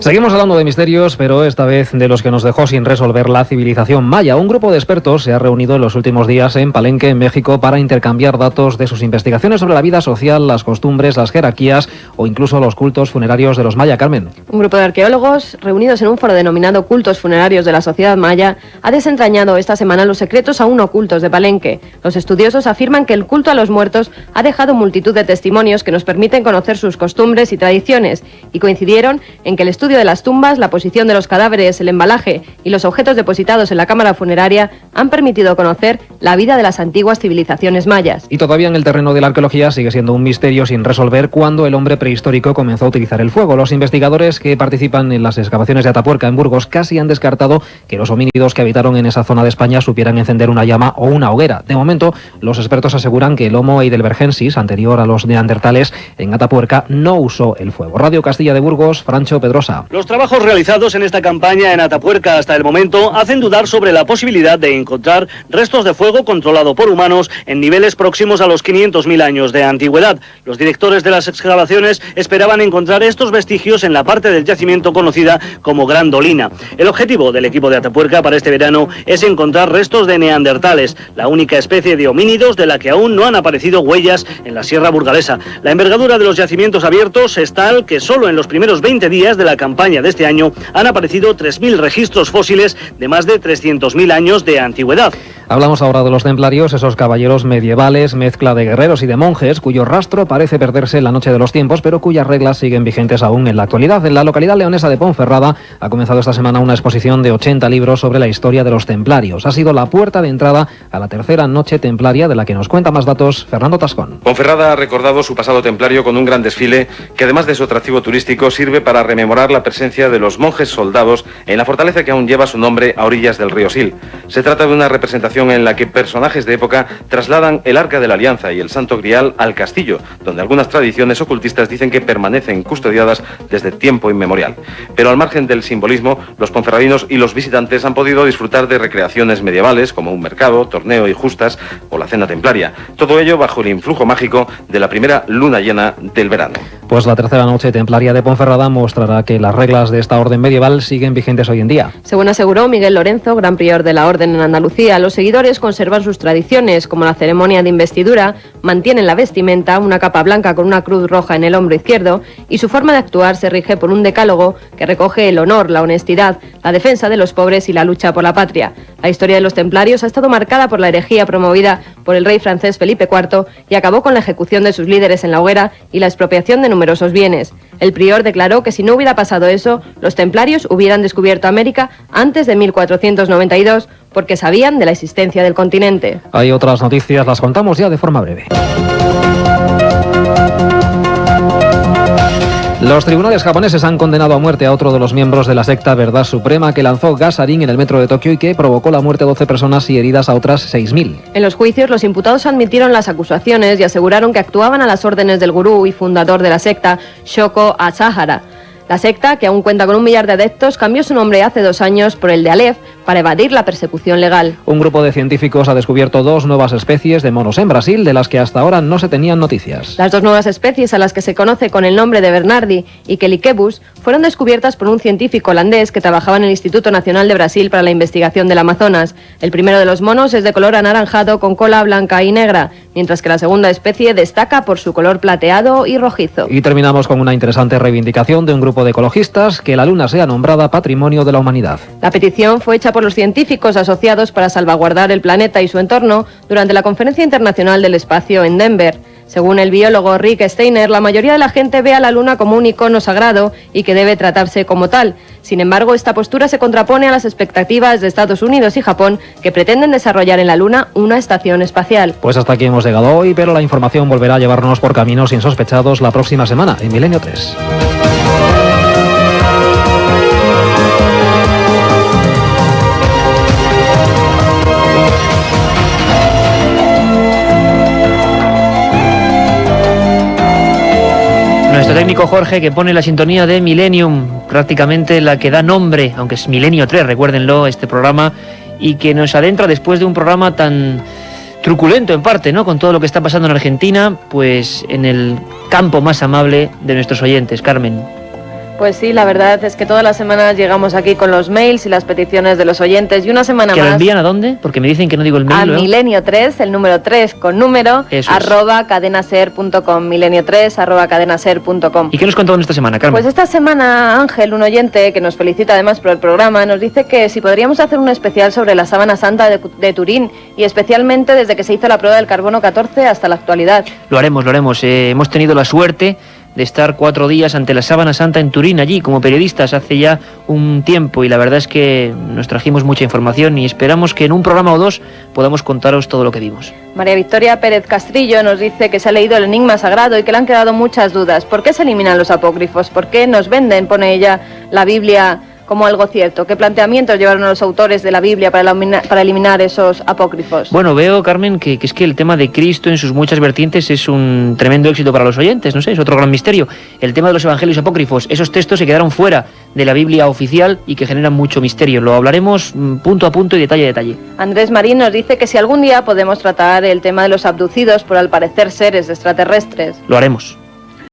Seguimos hablando de misterios, pero esta vez de los que nos dejó sin resolver la civilización maya. Un grupo de expertos se ha reunido en los últimos días en Palenque, en México, para intercambiar datos de sus investigaciones sobre la vida social, las costumbres, las jerarquías o incluso los cultos funerarios de los maya. Carmen. Un grupo de arqueólogos, reunidos en un foro denominado Cultos Funerarios de la Sociedad Maya, ha desentrañado esta semana los secretos aún ocultos de Palenque. Los estudiosos afirman que el culto a los muertos ha dejado multitud de testimonios que nos permiten conocer sus costumbres y tradiciones, y coincidieron en que el estudio de las tumbas, la posición de los cadáveres, el embalaje y los objetos depositados en la cámara funeraria han permitido conocer la vida de las antiguas civilizaciones mayas. Y todavía en el terreno de la arqueología sigue siendo un misterio sin resolver cuándo el hombre prehistórico comenzó a utilizar el fuego. Los investigadores que participan en las excavaciones de Atapuerca, en Burgos, casi han descartado que los homínidos que habitaron en esa zona de España supieran encender una llama o una hoguera. De momento, los expertos aseguran que el Homo heidelbergensis, anterior a los neandertales, en Atapuerca no usó el fuego. Radio Castilla de Burgos, Francho Pedrosa. Los trabajos realizados en esta campaña en Atapuerca hasta el momento hacen dudar sobre la posibilidad de encontrar restos de fuego controlado por humanos en niveles próximos a los 500.000 años de antigüedad. Los directores de las excavaciones esperaban encontrar estos vestigios en la parte del yacimiento conocida como Gran Dolina. El objetivo del equipo de Atapuerca para este verano es encontrar restos de neandertales, la única especie de homínidos de la que aún no han aparecido huellas en la Sierra Burgalesa. La envergadura de los yacimientos abiertos es tal que solo en los primeros 20 días de la campaña de este año han aparecido 3.000 registros fósiles de más de 300.000 años de antigüedad. Hablamos ahora de los templarios, esos caballeros medievales, mezcla de guerreros y de monjes, cuyo rastro parece perderse en la noche de los tiempos, pero cuyas reglas siguen vigentes aún en la actualidad. En la localidad leonesa de Ponferrada ha comenzado esta semana una exposición de 80 libros sobre la historia de los templarios. Ha sido la puerta de entrada a la tercera noche templaria, de la que nos cuenta más datos Fernando Tascón. Ponferrada ha recordado su pasado templario con un gran desfile que, además de su atractivo turístico, sirve para rememorar la presencia de los monjes soldados en la fortaleza que aún lleva su nombre a orillas del río Sil. Se trata de una representación en la que personajes de época trasladan el Arca de la Alianza y el Santo Grial al castillo, donde algunas tradiciones ocultistas dicen que permanecen custodiadas desde tiempo inmemorial. Pero al margen del simbolismo, los ponferradinos y los visitantes han podido disfrutar de recreaciones medievales como un mercado, torneo y justas o la cena templaria. Todo ello bajo el influjo mágico de la primera luna llena del verano. Pues la tercera noche templaria de Ponferrada mostrará que las reglas de esta orden medieval siguen vigentes hoy en día. Según aseguró Miguel Lorenzo, gran prior de la orden en Andalucía, los seguidores conservan sus tradiciones, como la ceremonia de investidura, mantienen la vestimenta, una capa blanca con una cruz roja en el hombro izquierdo, y su forma de actuar se rige por un decálogo que recoge el honor, la honestidad, la defensa de los pobres y la lucha por la patria. La historia de los templarios ha estado marcada por la herejía promovida por el rey francés Felipe IV y acabó con la ejecución de sus líderes en la hoguera y la expropiación de numerosos bienes. El prior declaró que si no hubiera pasado eso, los templarios hubieran descubierto América antes de 1492, porque sabían de la existencia del continente. Hay otras noticias, las contamos ya de forma breve. Los tribunales japoneses han condenado a muerte a otro de los miembros de la secta Verdad Suprema que lanzó gas sarín en el metro de Tokio y que provocó la muerte de 12 personas y heridas a otras 6.000. En los juicios, los imputados admitieron las acusaciones y aseguraron que actuaban a las órdenes del gurú y fundador de la secta, Shoko Asahara. La secta, que aún cuenta con 1 millar de adeptos, cambió su nombre hace 2 años por el de Aleph para evadir la persecución legal. Un grupo de científicos ha descubierto 2 nuevas especies de monos en Brasil, de las que hasta ahora no se tenían noticias. Las 2 nuevas especies, a las que se conoce con el nombre de Bernardi y Quelicebus, fueron descubiertas por un científico holandés que trabajaba en el Instituto Nacional de Brasil para la investigación del Amazonas. El primero de los monos es de color anaranjado con cola blanca y negra, mientras que la segunda especie destaca por su color plateado y rojizo. Y terminamos con una interesante reivindicación de un grupo de ecologistas: que la Luna sea nombrada Patrimonio de la Humanidad. La petición fue hecha por los científicos asociados para salvaguardar el planeta y su entorno durante la Conferencia Internacional del Espacio en Denver. Según el biólogo Rick Steiner, la mayoría de la gente ve a la Luna como un icono sagrado y que debe tratarse como tal. Sin embargo, esta postura se contrapone a las expectativas de Estados Unidos y Japón, que pretenden desarrollar en la Luna una estación espacial. Pues hasta aquí hemos llegado hoy, pero la información volverá a llevarnos por caminos insospechados la próxima semana, en Milenio 3. Nuestro técnico Jorge, que pone la sintonía de Millennium, prácticamente la que da nombre, aunque es Milenio 3, recuérdenlo, este programa, y que nos adentra después de un programa tan truculento en parte, ¿no?, con todo lo que está pasando en Argentina, pues en el campo más amable de nuestros oyentes. Carmen. Pues sí, la verdad es que todas las semanas llegamos aquí con los mails y las peticiones de los oyentes, y una semana más... ¿Que lo envían a dónde? Porque me dicen que no digo el mail. A Milenio 3, el número 3 con número, @cadenaser.com, milenio3 @cadenaser.com. ¿Y qué nos contaron esta semana, Carmen? Pues esta semana Ángel, un oyente que nos felicita además por el programa, nos dice que si podríamos hacer un especial sobre la Sábana Santa de Turín, y especialmente desde que se hizo la prueba del carbono 14 hasta la actualidad. Lo haremos. Hemos tenido la suerte de estar 4 días ante la Sábana Santa en Turín, allí como periodistas hace ya un tiempo, y la verdad es que nos trajimos mucha información y esperamos que en un programa o 2 podamos contaros todo lo que vimos. María Victoria Pérez Castrillo nos dice que se ha leído el Enigma Sagrado y que le han quedado muchas dudas. ¿Por qué se eliminan los apócrifos? ¿Por qué nos venden, pone ella, la Biblia como algo cierto? ¿Qué planteamientos llevaron a los autores de la Biblia para eliminar esos apócrifos? Bueno, veo, Carmen, que es que el tema de Cristo en sus muchas vertientes es un tremendo éxito para los oyentes, no sé, es otro gran misterio. El tema de los evangelios apócrifos, esos textos se quedaron fuera de la Biblia oficial y que generan mucho misterio. Lo hablaremos punto a punto y detalle a detalle. Andrés Marín nos dice que si algún día podemos tratar el tema de los abducidos por al parecer seres extraterrestres. Lo haremos.